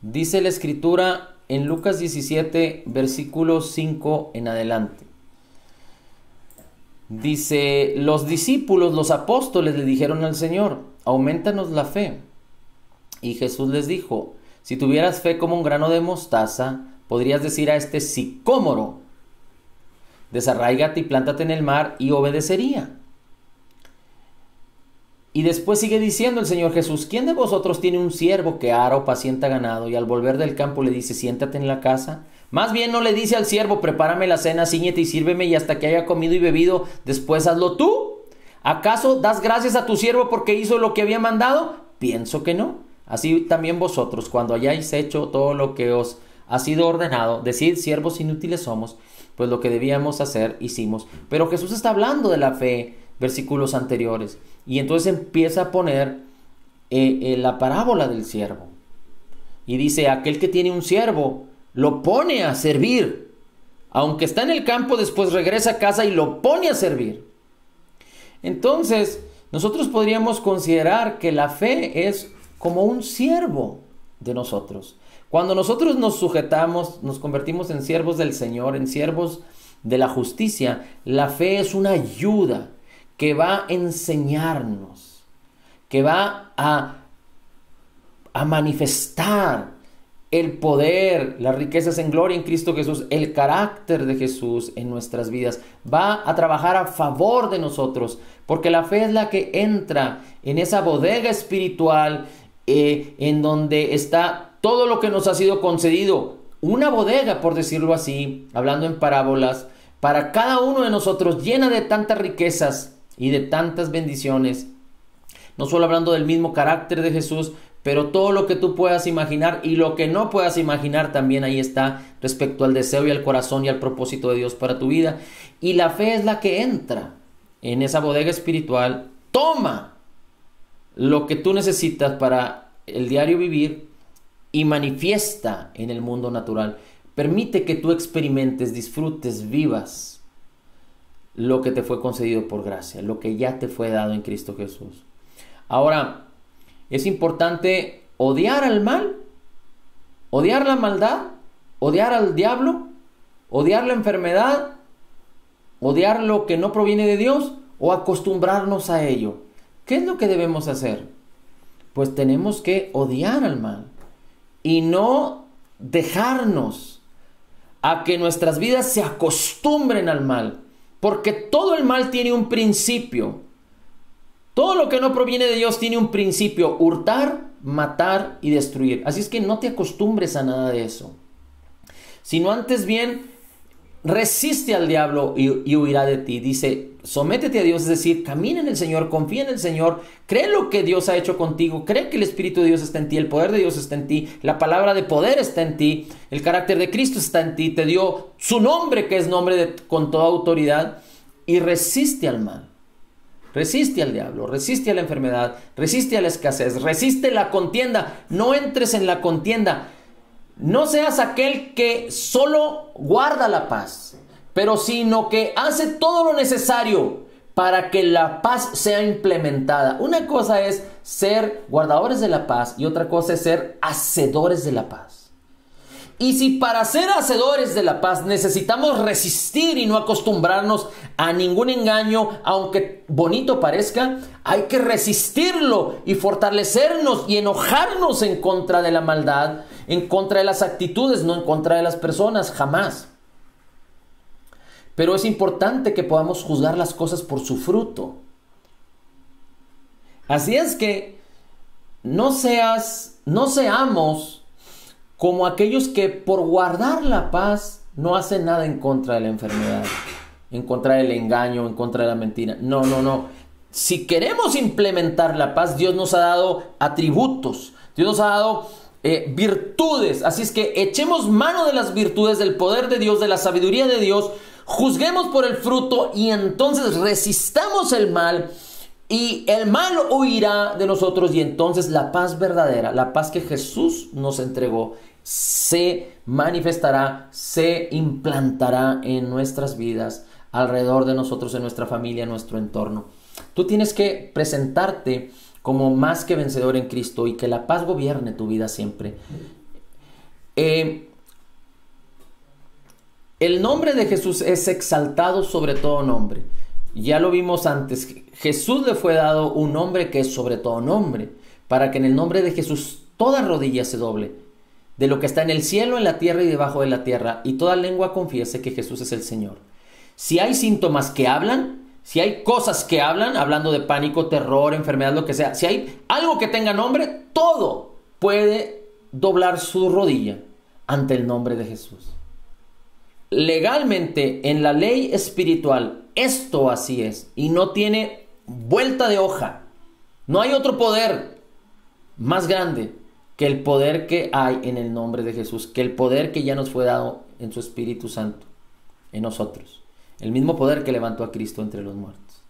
Dice la escritura en Lucas 17, versículo 5 en adelante. Dice, los discípulos, los apóstoles le dijeron al Señor, aumentanos la fe. Y Jesús les dijo, si tuvieras fe como un grano de mostaza, podrías decir a este sicómoro, desarráigate y plántate en el mar, y obedecería. Y después sigue diciendo el Señor Jesús, ¿quién de vosotros tiene un siervo que ara o pacienta ganado y al volver del campo le dice, siéntate en la casa? Más bien no le dice al siervo, prepárame la cena, cíñete y sírveme, y hasta que haya comido y bebido, después hazlo tú. ¿Acaso das gracias a tu siervo porque hizo lo que había mandado? Pienso que no. Así también vosotros, cuando hayáis hecho todo lo que os ha sido ordenado, decid, siervos inútiles somos, pues lo que debíamos hacer, hicimos. Pero Jesús está hablando de la fe, versículos anteriores, y entonces empieza a poner la parábola del siervo. Y dice, aquel que tiene un siervo, lo pone a servir. Aunque está en el campo, después regresa a casa y lo pone a servir. Entonces, nosotros podríamos considerar que la fe es como un siervo de nosotros. Cuando nosotros nos sujetamos, nos convertimos en siervos del Señor, en siervos de la justicia, la fe es una ayuda que va a enseñarnos, que va a manifestar el poder, las riquezas en gloria en Cristo Jesús, el carácter de Jesús en nuestras vidas. Va a trabajar a favor de nosotros, porque la fe es la que entra en esa bodega espiritual en donde está todo lo que nos ha sido concedido. Una bodega, por decirlo así, hablando en parábolas, para cada uno de nosotros, llena de tantas riquezas y de tantas bendiciones. No solo hablando del mismo carácter de Jesús, pero todo lo que tú puedas imaginar y lo que no puedas imaginar también ahí está respecto al deseo y al corazón y al propósito de Dios para tu vida. Y la fe es la que entra en esa bodega espiritual, toma lo que tú necesitas para el diario vivir y manifiesta en el mundo natural. Permite que tú experimentes, disfrutes, vivas lo que te fue concedido por gracia, lo que ya te fue dado en Cristo Jesús. Ahora, es importante odiar al mal, odiar la maldad, odiar al diablo, odiar la enfermedad, odiar lo que no proviene de Dios o acostumbrarnos a ello. ¿Qué es lo que debemos hacer? Pues tenemos que odiar al mal y no dejarnos a que nuestras vidas se acostumbren al mal, porque todo el mal tiene un principio. Todo lo que no proviene de Dios tiene un principio: hurtar, matar y destruir. Así es que no te acostumbres a nada de eso, sino antes bien resiste al diablo y huirá de ti. Dice, sométete a Dios, es decir, camina en el Señor, confía en el Señor, cree lo que Dios ha hecho contigo, cree que el Espíritu de Dios está en ti, el poder de Dios está en ti, la palabra de poder está en ti, el carácter de Cristo está en ti, te dio su nombre, que es nombre con toda autoridad, y resiste al mal. Resiste al diablo, resiste a la enfermedad, resiste a la escasez, resiste la contienda. No entres en la contienda. No seas aquel que solo guarda la paz, pero sino que hace todo lo necesario para que la paz sea implementada. Una cosa es ser guardadores de la paz y otra cosa es ser hacedores de la paz. Y si para ser hacedores de la paz necesitamos resistir y no acostumbrarnos a ningún engaño, aunque bonito parezca, hay que resistirlo y fortalecernos y enojarnos en contra de la maldad, en contra de las actitudes, no en contra de las personas, jamás. Pero es importante que podamos juzgar las cosas por su fruto. Así es que no seamos como aquellos que por guardar la paz no hacen nada en contra de la enfermedad, en contra del engaño, en contra de la mentira. No. Si queremos implementar la paz, Dios nos ha dado atributos, Dios nos ha dado virtudes. Así es que echemos mano de las virtudes, del poder de Dios, de la sabiduría de Dios, juzguemos por el fruto y entonces resistamos el mal. Y el mal huirá de nosotros y entonces la paz verdadera, la paz que Jesús nos entregó, se manifestará, se implantará en nuestras vidas, alrededor de nosotros, en nuestra familia, en nuestro entorno. Tú tienes que presentarte como más que vencedor en Cristo y que la paz gobierne tu vida siempre. El nombre de Jesús es exaltado sobre todo nombre. Ya lo vimos antes. Jesús le fue dado un nombre que es sobre todo nombre, para que en el nombre de Jesús toda rodilla se doble, de lo que está en el cielo, en la tierra y debajo de la tierra, y toda lengua confiese que Jesús es el Señor. Si hay síntomas que hablan, si hay cosas que hablan, hablando de pánico, terror, enfermedad, lo que sea, si hay algo que tenga nombre, todo puede doblar su rodilla ante el nombre de Jesús. Legalmente, en la ley espiritual, esto así es, y no tiene vuelta de hoja. No hay otro poder más grande que el poder que hay en el nombre de Jesús, que el poder que ya nos fue dado en su Espíritu Santo, en nosotros. El mismo poder que levantó a Cristo entre los muertos.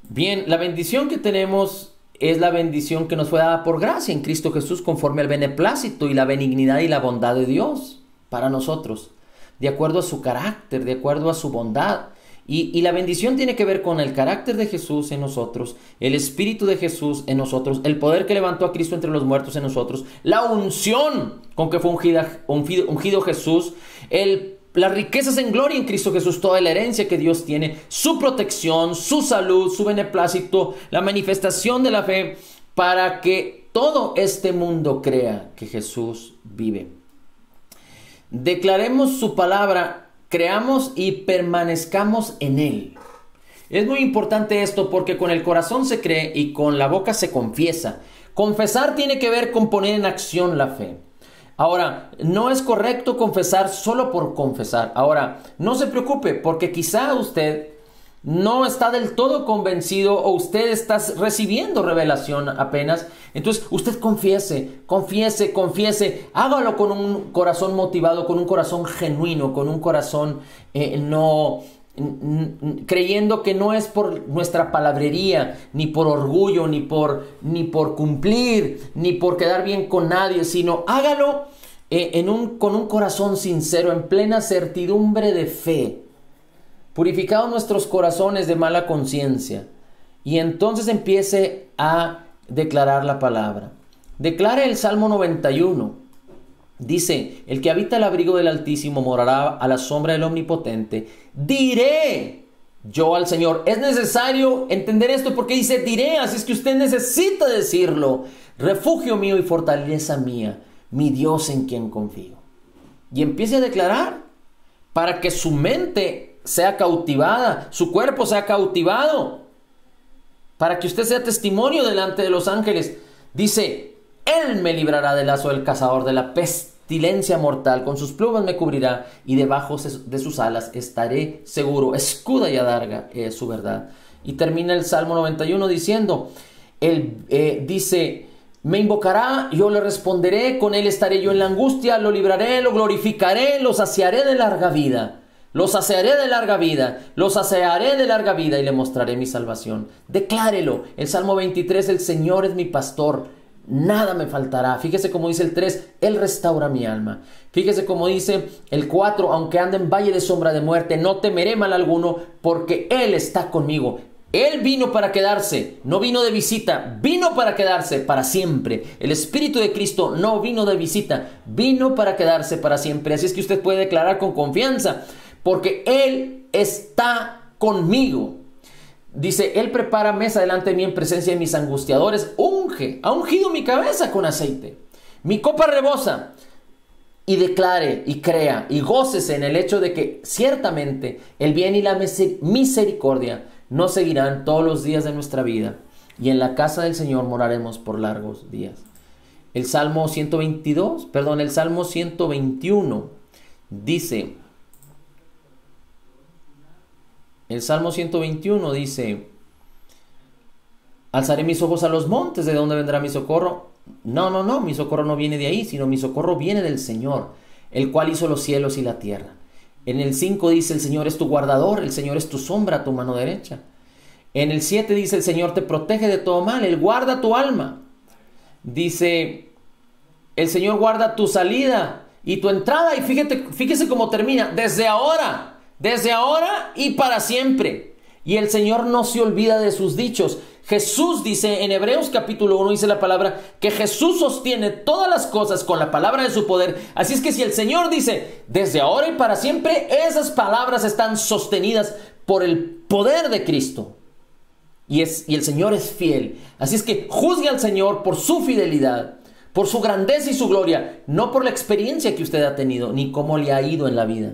Bien, la bendición que tenemos es la bendición que nos fue dada por gracia en Cristo Jesús, conforme al beneplácito y la benignidad y la bondad de Dios para nosotros, de acuerdo a su carácter, de acuerdo a su bondad. Y la bendición tiene que ver con el carácter de Jesús en nosotros, el Espíritu de Jesús en nosotros, el poder que levantó a Cristo entre los muertos en nosotros, la unción con que fue ungido Jesús, las riquezas en gloria en Cristo Jesús, toda la herencia que Dios tiene, su protección, su salud, su beneplácito, la manifestación de la fe, para que todo este mundo crea que Jesús vive. Declaremos su palabra, creamos y permanezcamos en Él. Es muy importante esto porque con el corazón se cree y con la boca se confiesa. Confesar tiene que ver con poner en acción la fe. Ahora, no es correcto confesar solo por confesar. Ahora, no se preocupe porque quizá usted no está del todo convencido o usted está recibiendo revelación apenas. Entonces, usted confiese. Hágalo con un corazón motivado, con un corazón genuino, con un corazón creyendo que no es por nuestra palabrería, ni por orgullo, ni por cumplir, ni por quedar bien con nadie, sino hágalo con un corazón sincero, en plena certidumbre de fe, purificados nuestros corazones de mala conciencia, y entonces empiece a declarar la palabra. Declare el Salmo 91. Dice: el que habita el abrigo del Altísimo morará a la sombra del Omnipotente. Diré yo al Señor. Es necesario entender esto porque dice diré, así es que usted necesita decirlo. Refugio mío y fortaleza mía, mi Dios en quien confío. Y empiece a declarar para que su mente sea cautivada, su cuerpo sea cautivado, para que usted sea testimonio delante de los ángeles. Dice: Él me librará del lazo del cazador, de la pestilencia mortal, con sus plumas me cubrirá y debajo de sus alas estaré seguro. Escudo y adarga es su verdad. Y termina el Salmo 91 diciendo, dice: me invocará, yo le responderé, con él estaré yo en la angustia, lo libraré, lo glorificaré, lo saciaré de larga vida. Lo saciaré de larga vida, lo saciaré de larga vida y le mostraré mi salvación. Declárelo. El Salmo 23, el Señor es mi pastor, nada me faltará. Fíjese cómo dice el 3, Él restaura mi alma. Fíjese cómo dice el 4, aunque ande en valle de sombra de muerte, no temeré mal alguno, porque Él está conmigo. Él vino para quedarse, no vino de visita, vino para quedarse para siempre. El Espíritu de Cristo no vino de visita, vino para quedarse para siempre. Así es que usted puede declarar con confianza, porque Él está conmigo. Dice: Él prepara mesa delante de mí en presencia de mis angustiadores. Ha ungido mi cabeza con aceite. Mi copa rebosa. Y declare y crea y gócese en el hecho de que ciertamente el bien y la misericordia nos seguirán todos los días de nuestra vida. Y en la casa del Señor moraremos por largos días. El Salmo 121 dice... El Salmo 121 dice: alzaré mis ojos a los montes, ¿de dónde vendrá mi socorro? No, mi socorro no viene de ahí, sino mi socorro viene del Señor, el cual hizo los cielos y la tierra. En el 5 dice: el Señor es tu guardador, el Señor es tu sombra a tu mano derecha. En el 7 dice: el Señor te protege de todo mal, Él guarda tu alma. Dice el Señor guarda tu salida y tu entrada. Y fíjese cómo termina. Desde ahora y para siempre. Y el Señor no se olvida de sus dichos. Jesús dice en Hebreos capítulo 1, dice la palabra, que Jesús sostiene todas las cosas con la palabra de su poder. Así es que si el Señor dice desde ahora y para siempre, esas palabras están sostenidas por el poder de Cristo. Y el Señor es fiel. Así es que juzgue al Señor por su fidelidad, por su grandeza y su gloria, no por la experiencia que usted ha tenido, ni cómo le ha ido en la vida.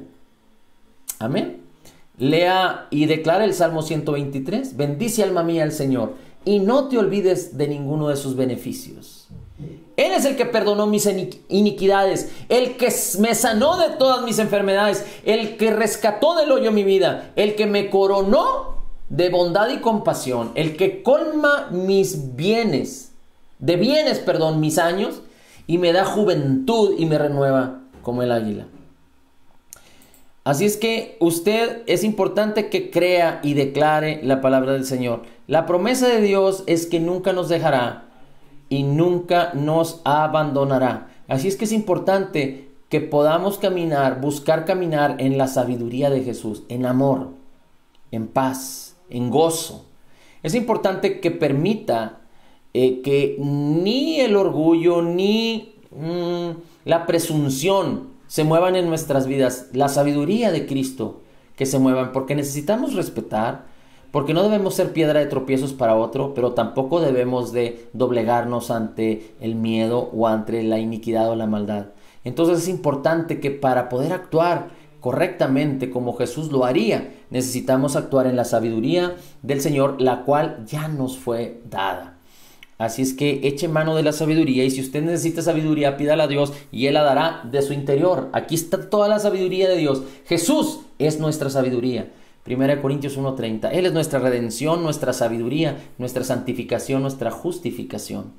Amén. Lea y declara el Salmo 123. Bendice, alma mía, al Señor, y no te olvides de ninguno de sus beneficios. Él es el que perdonó mis iniquidades, el que me sanó de todas mis enfermedades, el que rescató del hoyo mi vida, el que me coronó de bondad y compasión, el que colma mis bienes, mis años, y me da juventud y me renueva como el águila. Así es que usted es importante que crea y declare la palabra del Señor. La promesa de Dios es que nunca nos dejará y nunca nos abandonará. Así es que es importante que podamos buscar caminar en la sabiduría de Jesús, en amor, en paz, en gozo. Es importante que permita que ni el orgullo ni la presunción se muevan en nuestras vidas, la sabiduría de Cristo que se muevan, porque necesitamos respetar, porque no debemos ser piedra de tropiezos para otro, pero tampoco debemos de doblegarnos ante el miedo o ante la iniquidad o la maldad. Entonces es importante que para poder actuar correctamente como Jesús lo haría, necesitamos actuar en la sabiduría del Señor, la cual ya nos fue dada. Así es que eche mano de la sabiduría, y si usted necesita sabiduría, pídala a Dios y Él la dará de su interior. Aquí está toda la sabiduría de Dios. Jesús es nuestra sabiduría. 1 Corintios 1:30. Él es nuestra redención, nuestra sabiduría, nuestra santificación, nuestra justificación.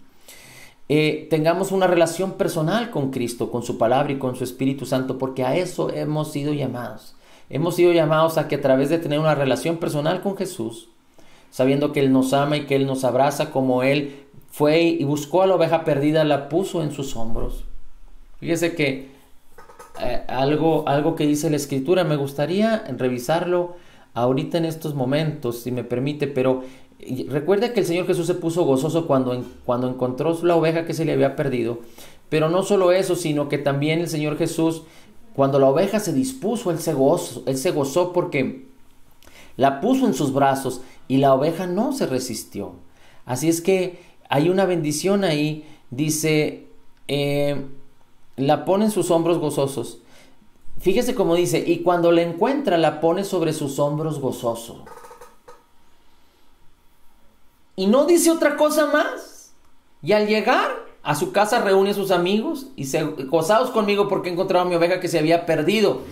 Tengamos una relación personal con Cristo, con su palabra y con su Espíritu Santo, porque a eso hemos sido llamados. Hemos sido llamados a que a través de tener una relación personal con Jesús, sabiendo que Él nos ama y que Él nos abraza, como Él fue y buscó a la oveja perdida, la puso en sus hombros. Fíjese que algo que dice la Escritura, me gustaría revisarlo ahorita en estos momentos, si me permite, pero recuerda que el Señor Jesús se puso gozoso cuando encontró la oveja que se le había perdido. Pero no solo eso, sino que también el Señor Jesús, cuando la oveja se dispuso, Él se gozó porque la puso en sus brazos y la oveja no se resistió. Así es que hay una bendición ahí. Dice, la pone en sus hombros gozosos. Fíjese cómo dice, y cuando la encuentra, la pone sobre sus hombros gozoso. Y no dice otra cosa más. Y al llegar a su casa reúne a sus amigos y se gozaos conmigo porque he encontrado a mi oveja que se había perdido.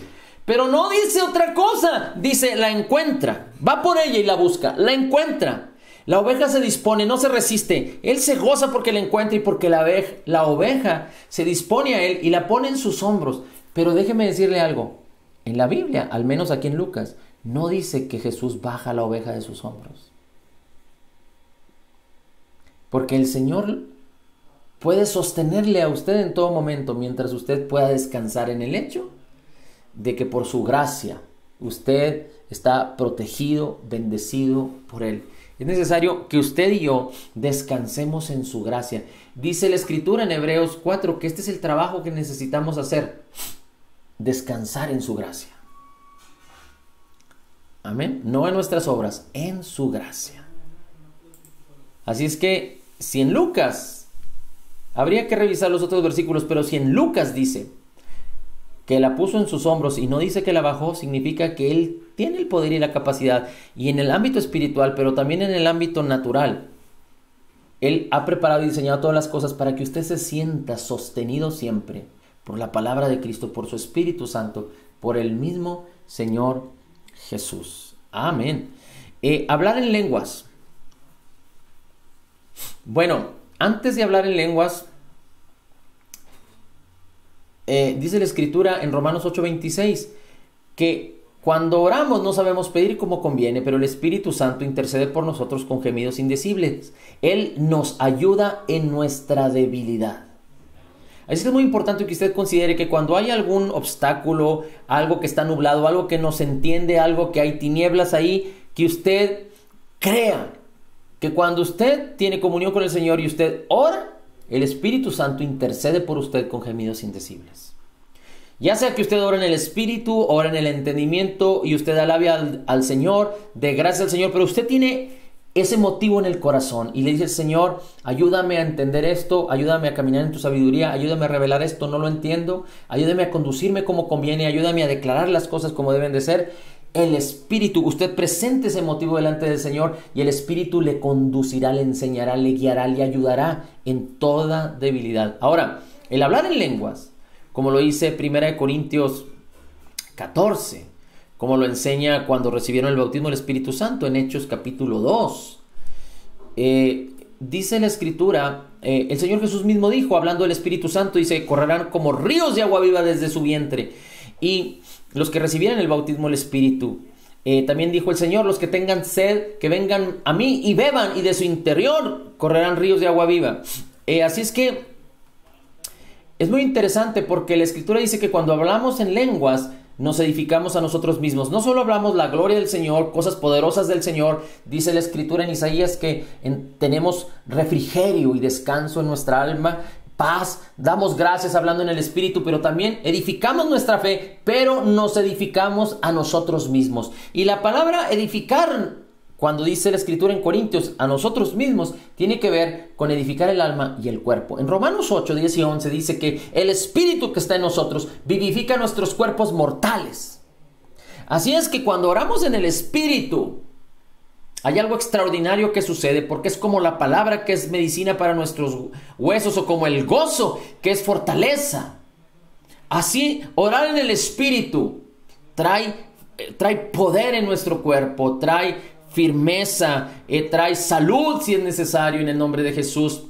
Pero no dice otra cosa. Dice, la encuentra. Va por ella y la busca. La encuentra. La oveja se dispone, no se resiste. Él se goza porque la encuentra y porque la oveja se dispone a él y la pone en sus hombros. Pero déjeme decirle algo. En la Biblia, al menos aquí en Lucas, no dice que Jesús baja la oveja de sus hombros. Porque el Señor puede sostenerle a usted en todo momento mientras usted pueda descansar en el hecho de que por su gracia usted está protegido, bendecido por Él. Es necesario que usted y yo descansemos en su gracia. Dice la Escritura en Hebreos 4 que este es el trabajo que necesitamos hacer. Descansar en su gracia. Amén. No en nuestras obras, en su gracia. Así es que si en Lucas, habría que revisar los otros versículos, pero si en Lucas dice que la puso en sus hombros y no dice que la bajó, significa que Él tiene el poder y la capacidad, y en el ámbito espiritual, pero también en el ámbito natural. Él ha preparado y diseñado todas las cosas para que usted se sienta sostenido siempre por la palabra de Cristo, por su Espíritu Santo, por el mismo Señor Jesús. Amén. Hablar en lenguas. Bueno, antes de hablar en lenguas, dice la Escritura en Romanos 8:26 que cuando oramos no sabemos pedir como conviene, pero el Espíritu Santo intercede por nosotros con gemidos indecibles. Él nos ayuda en nuestra debilidad. Así que es muy importante que usted considere que cuando hay algún obstáculo, algo que está nublado, algo que no se entiende, algo que hay tinieblas ahí, que usted crea que cuando usted tiene comunión con el Señor y usted ora, el Espíritu Santo intercede por usted con gemidos indecibles. Ya sea que usted ora en el Espíritu, ora en el entendimiento y usted alabe al Señor, de gracias al Señor, pero usted tiene ese motivo en el corazón y le dice: Señor, ayúdame a entender esto, ayúdame a caminar en tu sabiduría, ayúdame a revelar esto, no lo entiendo, ayúdame a conducirme como conviene, ayúdame a declarar las cosas como deben de ser. El Espíritu, usted presente ese motivo delante del Señor y el Espíritu le conducirá, le enseñará, le guiará, le ayudará en toda debilidad. Ahora, el hablar en lenguas, como lo dice 1 Corintios 14, como lo enseña cuando recibieron el bautismo del Espíritu Santo en Hechos capítulo 2. Dice la Escritura, el Señor Jesús mismo dijo, hablando del Espíritu Santo, dice: correrán como ríos de agua viva desde su vientre. Y los que recibieran el bautismo del Espíritu, también dijo el Señor: los que tengan sed, que vengan a mí y beban, y de su interior correrán ríos de agua viva. Así es que es muy interesante, porque la Escritura dice que cuando hablamos en lenguas nos edificamos a nosotros mismos. No solo hablamos la gloria del Señor, cosas poderosas del Señor. Dice la Escritura en Isaías que tenemos refrigerio y descanso en nuestra alma, paz, damos gracias hablando en el Espíritu, pero también edificamos nuestra fe, pero nos edificamos a nosotros mismos. Y la palabra edificar, cuando dice la Escritura en Corintios, a nosotros mismos, tiene que ver con edificar el alma y el cuerpo. En Romanos 8, 10 y 11 dice que el Espíritu que está en nosotros vivifica nuestros cuerpos mortales. Así es que cuando oramos en el Espíritu, hay algo extraordinario que sucede, porque es como la palabra que es medicina para nuestros huesos, o como el gozo que es fortaleza. Así, orar en el Espíritu trae poder en nuestro cuerpo, trae firmeza, trae salud si es necesario, en el nombre de Jesús.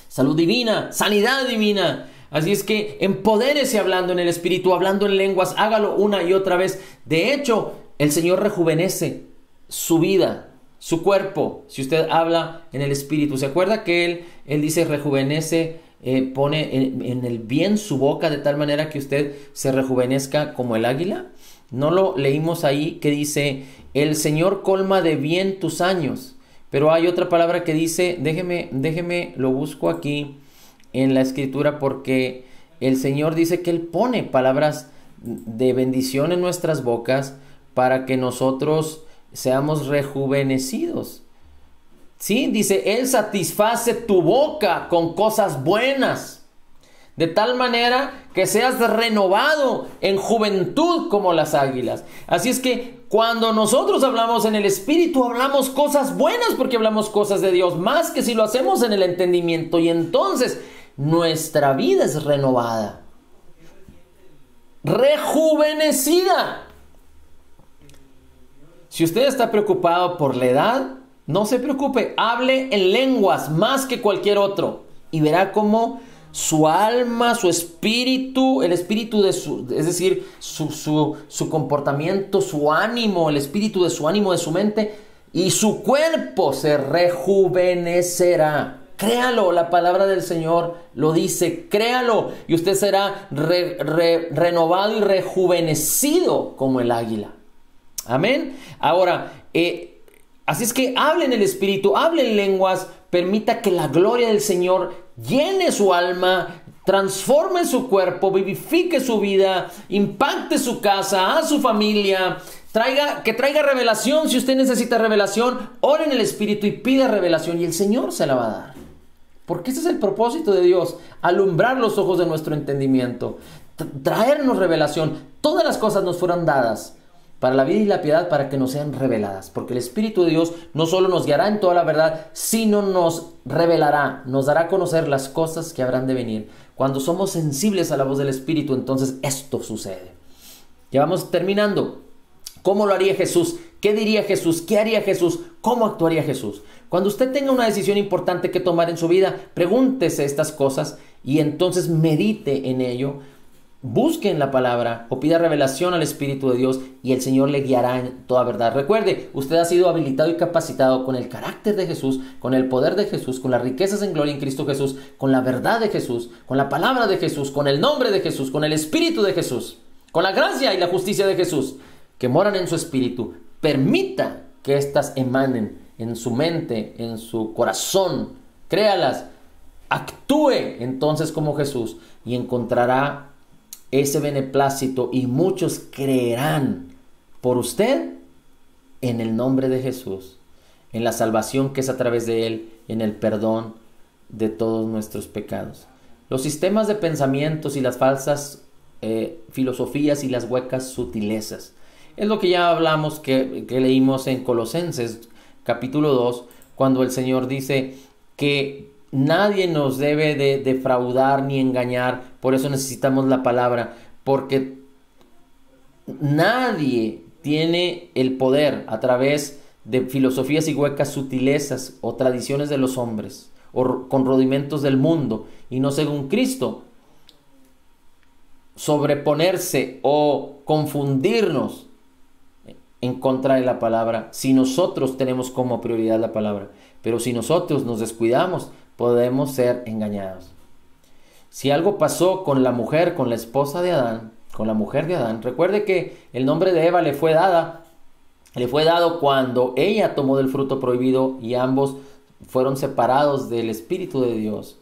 Salud divina, sanidad divina. Así es que empodérese hablando en el Espíritu, hablando en lenguas, hágalo una y otra vez. De hecho, el Señor rejuvenece su vida, su cuerpo, si usted habla en el Espíritu. ¿Se acuerda que Él dice rejuvenece, pone en el bien su boca de tal manera que usted se rejuvenezca como el águila? ¿No lo leímos ahí que dice: el Señor colma de bien tus años? Pero hay otra palabra que dice, déjeme, lo busco aquí en la Escritura, porque el Señor dice que Él pone palabras de bendición en nuestras bocas para que nosotros seamos rejuvenecidos. Sí, dice: Él satisface tu boca con cosas buenas, de tal manera que seas renovado en juventud como las águilas. Así es que cuando nosotros hablamos en el Espíritu, hablamos cosas buenas, porque hablamos cosas de Dios, más que si lo hacemos en el entendimiento. Y entonces nuestra vida es renovada, rejuvenecida. Si usted está preocupado por la edad, no se preocupe, hable en lenguas más que cualquier otro, y verá cómo su alma, su espíritu, el espíritu de es decir, su comportamiento, su ánimo, el espíritu de su ánimo, de su mente, y su cuerpo se rejuvenecerá. Créalo, la palabra del Señor lo dice, créalo, y usted será renovado y rejuvenecido como el águila. Amén. Ahora, así es que hable en el Espíritu, hable en lenguas, permita que la gloria del Señor llene su alma, transforme su cuerpo, vivifique su vida, impacte su casa, a su familia, que traiga revelación. Si usted necesita revelación, ore en el Espíritu y pida revelación, y el Señor se la va a dar. Porque ese es el propósito de Dios, alumbrar los ojos de nuestro entendimiento, traernos revelación. Todas las cosas nos fueron dadas para la vida y la piedad, para que nos sean reveladas, porque el Espíritu de Dios no solo nos guiará en toda la verdad, sino nos revelará, nos dará a conocer las cosas que habrán de venir. Cuando somos sensibles a la voz del Espíritu, entonces esto sucede. Ya vamos terminando. ¿Cómo lo haría Jesús? ¿Qué diría Jesús? ¿Qué haría Jesús? ¿Cómo actuaría Jesús? Cuando usted tenga una decisión importante que tomar en su vida, pregúntese estas cosas y entonces medite en ello. busque en la palabra o pida revelación al Espíritu de Dios y el Señor le guiará en toda verdad. Recuerde, usted ha sido habilitado y capacitado con el carácter de Jesús, con el poder de Jesús, con las riquezas en gloria en Cristo Jesús, con la verdad de Jesús, con la palabra de Jesús, con el nombre de Jesús, con el Espíritu de Jesús, con la gracia y la justicia de Jesús que moran en su espíritu. Permita que éstas emanen en su mente, en su corazón. Créalas. Actúe entonces como Jesús y encontrará ese beneplácito y muchos creerán por usted en el nombre de Jesús, en la salvación que es a través de Él, en el perdón de todos nuestros pecados. Los sistemas de pensamientos y las falsas filosofías y las huecas sutilezas. Es lo que ya hablamos, que leímos en Colosenses capítulo 2, cuando el Señor dice que nadie nos debe de defraudar ni engañar. Por eso necesitamos la palabra, porque nadie tiene el poder a través de filosofías y huecas sutilezas o tradiciones de los hombres o con rudimentos del mundo y no según Cristo sobreponerse o confundirnos en contra de la palabra, si nosotros tenemos como prioridad la palabra. Pero si nosotros nos descuidamos, podemos ser engañados. Si algo pasó con la mujer, con la esposa de Adán, con la mujer de Adán, recuerde que el nombre de Eva le fue dado cuando ella tomó del fruto prohibido y ambos fueron separados del Espíritu de Dios.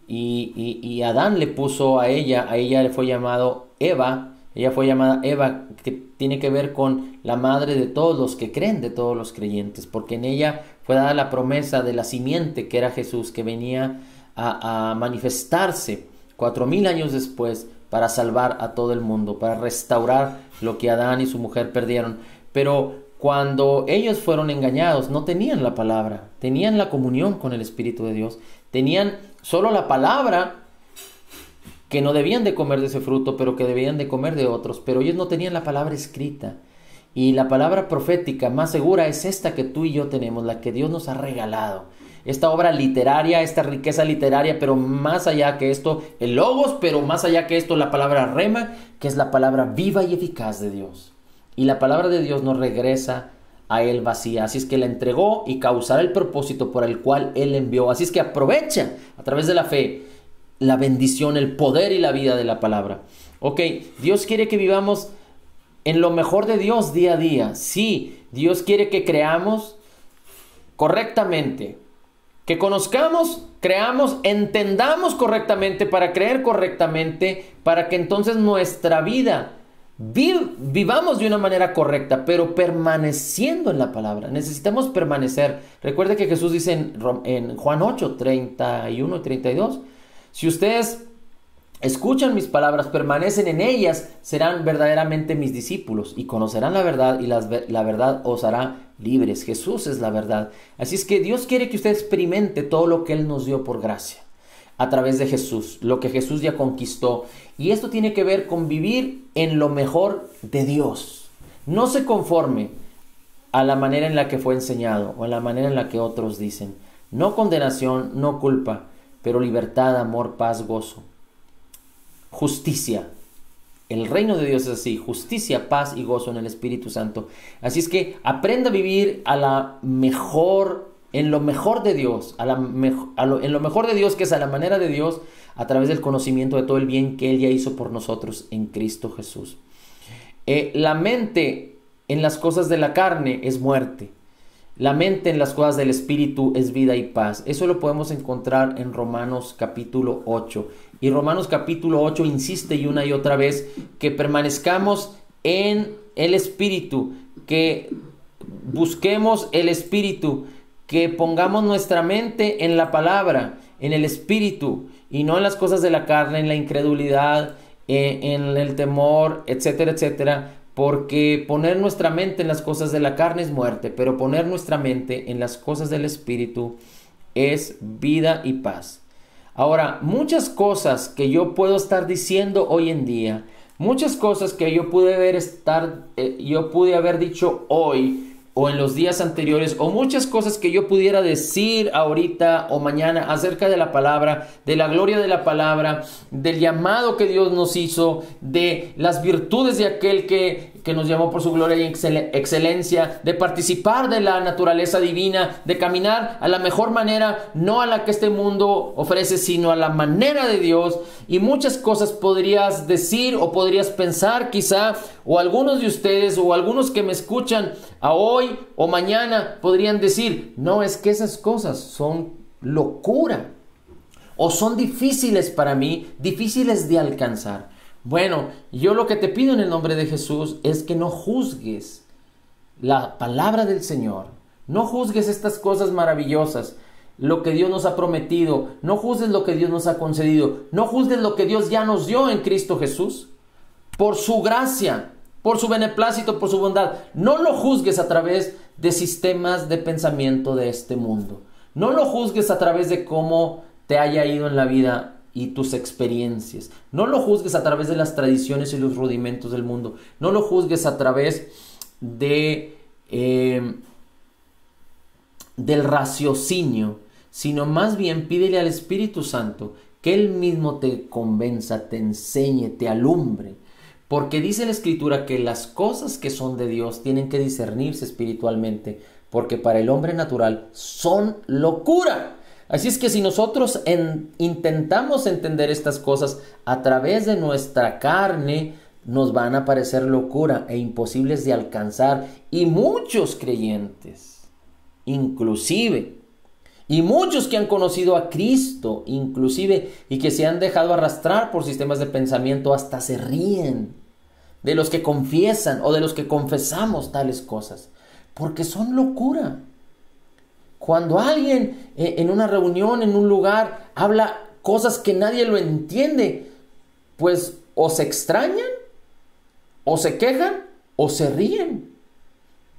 Y Adán le puso a ella le fue llamado Eva. Ella fue llamada Eva, que tiene que ver con la madre de todos los que creen, de todos los creyentes, porque en ella fue dada la promesa de la simiente que era Jesús, que venía a manifestarse 4000 años después para salvar a todo el mundo, para restaurar lo que Adán y su mujer perdieron. Pero cuando ellos fueron engañados, no tenían la palabra, tenían la comunión con el Espíritu de Dios, tenían solo la palabra, que no debían de comer de ese fruto, pero que debían de comer de otros, pero ellos no tenían la palabra escrita. Y la palabra profética más segura es esta que tú y yo tenemos, la que Dios nos ha regalado. Esta obra literaria, esta riqueza literaria, pero más allá que esto, el logos, pero más allá que esto, la palabra rema, que es la palabra viva y eficaz de Dios. Y la palabra de Dios nos regresa a Él vacía. Así es que la entregó y causará el propósito por el cual Él envió. Así es que aprovecha a través de la fe la bendición, el poder y la vida de la palabra. Ok, Dios quiere que vivamos en lo mejor de Dios día a día. Sí, Dios quiere que creamos correctamente, que conozcamos, creamos, entendamos correctamente para creer correctamente, para que entonces nuestra vida vivamos de una manera correcta, pero permaneciendo en la palabra. Necesitamos permanecer. Recuerde que Jesús dice en Juan 8, 31 y 32, si ustedes escuchan mis palabras, permanecen en ellas, serán verdaderamente mis discípulos y conocerán la verdad y la verdad os hará libres. Jesús es la verdad. Así es que Dios quiere que usted experimente todo lo que Él nos dio por gracia a través de Jesús, lo que Jesús ya conquistó. Y esto tiene que ver con vivir en lo mejor de Dios. No se conforme a la manera en la que fue enseñado o a la manera en la que otros dicen. No condenación, no culpa, pero libertad, amor, paz, gozo, justicia. El reino de Dios es así: justicia, paz y gozo en el Espíritu Santo. Así es que aprenda a vivir en lo mejor de Dios, en lo mejor de Dios, que es a la manera de Dios, a través del conocimiento de todo el bien que Él ya hizo por nosotros en Cristo Jesús. La mente en las cosas de la carne es muerte. La mente en las cosas del Espíritu es vida y paz. Eso lo podemos encontrar en Romanos capítulo 8. Y Romanos capítulo 8 insiste y una y otra vez que permanezcamos en el Espíritu, que busquemos el Espíritu, que pongamos nuestra mente en la palabra, en el Espíritu, y no en las cosas de la carne, en la incredulidad, en el temor, etcétera, etcétera. Porque poner nuestra mente en las cosas de la carne es muerte, pero poner nuestra mente en las cosas del Espíritu es vida y paz. Ahora, muchas cosas que yo puedo estar diciendo hoy en día, muchas cosas que yo pude haber dicho hoy, o en los días anteriores, o muchas cosas que yo pudiera decir ahorita o mañana acerca de la palabra, de la gloria de la palabra, del llamado que Dios nos hizo, de las virtudes de aquel que nos llamó por su gloria y excelencia, de participar de la naturaleza divina, de caminar a la mejor manera, no a la que este mundo ofrece, sino a la manera de Dios. Y muchas cosas podrías decir o podrías pensar quizá, o algunos de ustedes o algunos que me escuchan a hoy o mañana podrían decir, no, es que esas cosas son locura o son difíciles para mí, difíciles de alcanzar. Bueno, yo lo que te pido en el nombre de Jesús es que no juzgues la palabra del Señor, no juzgues estas cosas maravillosas, lo que Dios nos ha prometido, no juzgues lo que Dios nos ha concedido, no juzgues lo que Dios ya nos dio en Cristo Jesús, por su gracia, por su beneplácito, por su bondad. No lo juzgues a través de sistemas de pensamiento de este mundo. No lo juzgues a través de cómo te haya ido en la vida y tus experiencias. No lo juzgues a través de las tradiciones y los rudimentos del mundo. No lo juzgues a través de del raciocinio, sino más bien pídele al Espíritu Santo que Él mismo te convenza, te enseñe, te alumbre. Porque dice la Escritura que las cosas que son de Dios tienen que discernirse espiritualmente, porque para el hombre natural son locura. Así es que si nosotros intentamos entender estas cosas a través de nuestra carne, nos van a parecer locura e imposibles de alcanzar. Y muchos creyentes, inclusive, y muchos que han conocido a Cristo, inclusive, y que se han dejado arrastrar por sistemas de pensamiento, hasta se ríen de los que confiesan o de los que confesamos tales cosas, porque son locura. Cuando alguien en una reunión, en un lugar, habla cosas que nadie lo entiende, pues o se extrañan, o se quejan, o se ríen.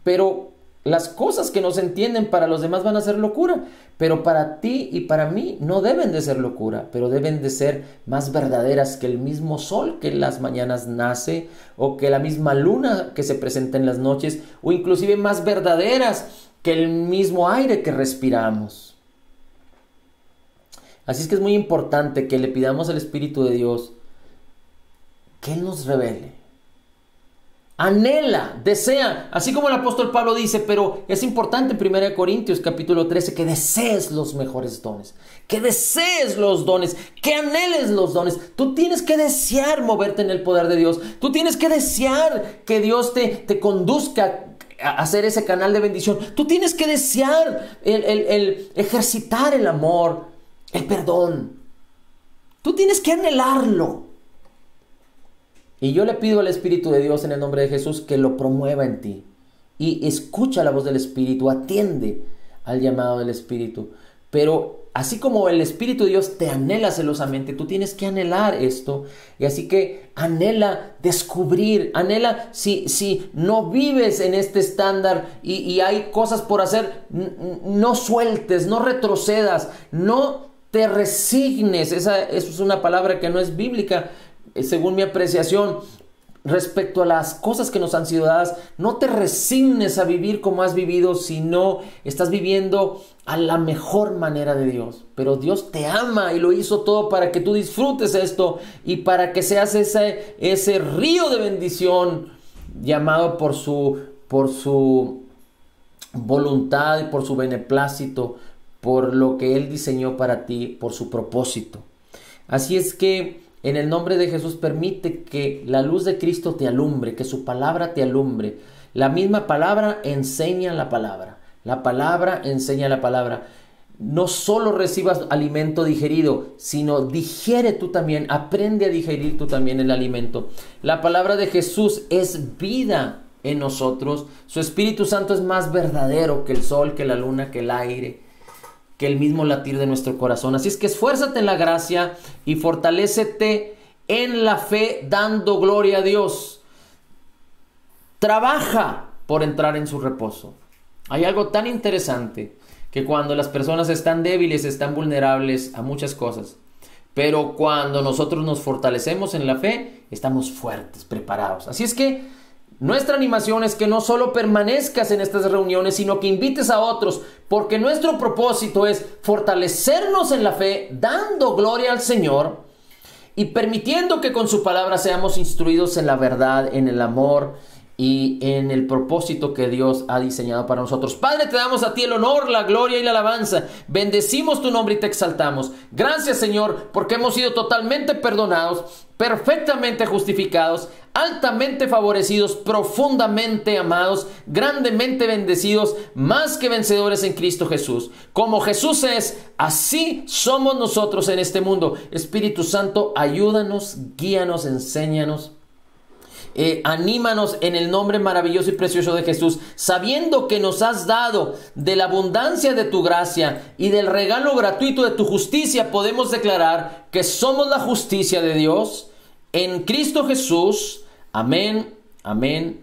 Pero las cosas que no se entienden para los demás van a ser locura, pero para ti y para mí no deben de ser locura, pero deben de ser más verdaderas que el mismo sol que en las mañanas nace, o que la misma luna que se presenta en las noches, o inclusive más verdaderas que el mismo aire que respiramos. Así es que es muy importante que le pidamos al Espíritu de Dios que Él nos revele. Anhela, desea, así como el apóstol Pablo dice, pero es importante en 1 Corintios capítulo 13 que desees los mejores dones, que desees los dones, que anheles los dones. Tú tienes que desear moverte en el poder de Dios, tú tienes que desear que Dios te conduzca a hacer ese canal de bendición. Tú tienes que desear el ejercitar el amor, el perdón. Tú tienes que anhelarlo. Y yo le pido al Espíritu de Dios en el nombre de Jesús que lo promueva en ti. Y escucha la voz del Espíritu, atiende al llamado del Espíritu. Pero así como el Espíritu de Dios te anhela celosamente, tú tienes que anhelar esto. Y así que anhela descubrir, anhela si no vives en este estándar y hay cosas por hacer, no sueltes, no retrocedas, no te resignes. Esa es una palabra que no es bíblica, según mi apreciación, respecto a las cosas que nos han sido dadas. No te resignes a vivir como has vivido, sino estás viviendo a la mejor manera de Dios. Pero Dios te ama y lo hizo todo para que tú disfrutes esto y para que seas ese río de bendición llamado por su voluntad y por su beneplácito, por lo que Él diseñó para ti, por su propósito. Así es que en el nombre de Jesús permite que la luz de Cristo te alumbre, que su palabra te alumbre. La misma palabra enseña la palabra. La palabra enseña la palabra. No solo recibas alimento digerido, sino digiere tú también, aprende a digerir tú también el alimento. La palabra de Jesús es vida en nosotros. Su Espíritu Santo es más verdadero que el sol, que la luna, que el aire, que el mismo latir de nuestro corazón. Así es que esfuérzate en la gracia y fortalécete en la fe dando gloria a Dios. Trabaja por entrar en su reposo. Hay algo tan interesante que cuando las personas están débiles, están vulnerables a muchas cosas. Pero cuando nosotros nos fortalecemos en la fe, estamos fuertes, preparados. Así es que Nuestra animación es que no solo permanezcas en estas reuniones, sino que invites a otros, porque nuestro propósito es fortalecernos en la fe, dando gloria al Señor y permitiendo que con su palabra seamos instruidos en la verdad, en el amor y en el propósito que Dios ha diseñado para nosotros. Padre, te damos a ti el honor, la gloria y la alabanza. Bendecimos tu nombre y te exaltamos. Gracias, Señor, porque hemos sido totalmente perdonados, perfectamente justificados, altamente favorecidos, profundamente amados, grandemente bendecidos, más que vencedores en Cristo Jesús. Como Jesús es, así somos nosotros en este mundo. Espíritu Santo, ayúdanos, guíanos, enséñanos. Anímanos en el nombre maravilloso y precioso de Jesús, sabiendo que nos has dado de la abundancia de tu gracia y del regalo gratuito de tu justicia. Podemos declarar que somos la justicia de Dios en Cristo Jesús. Amén, amén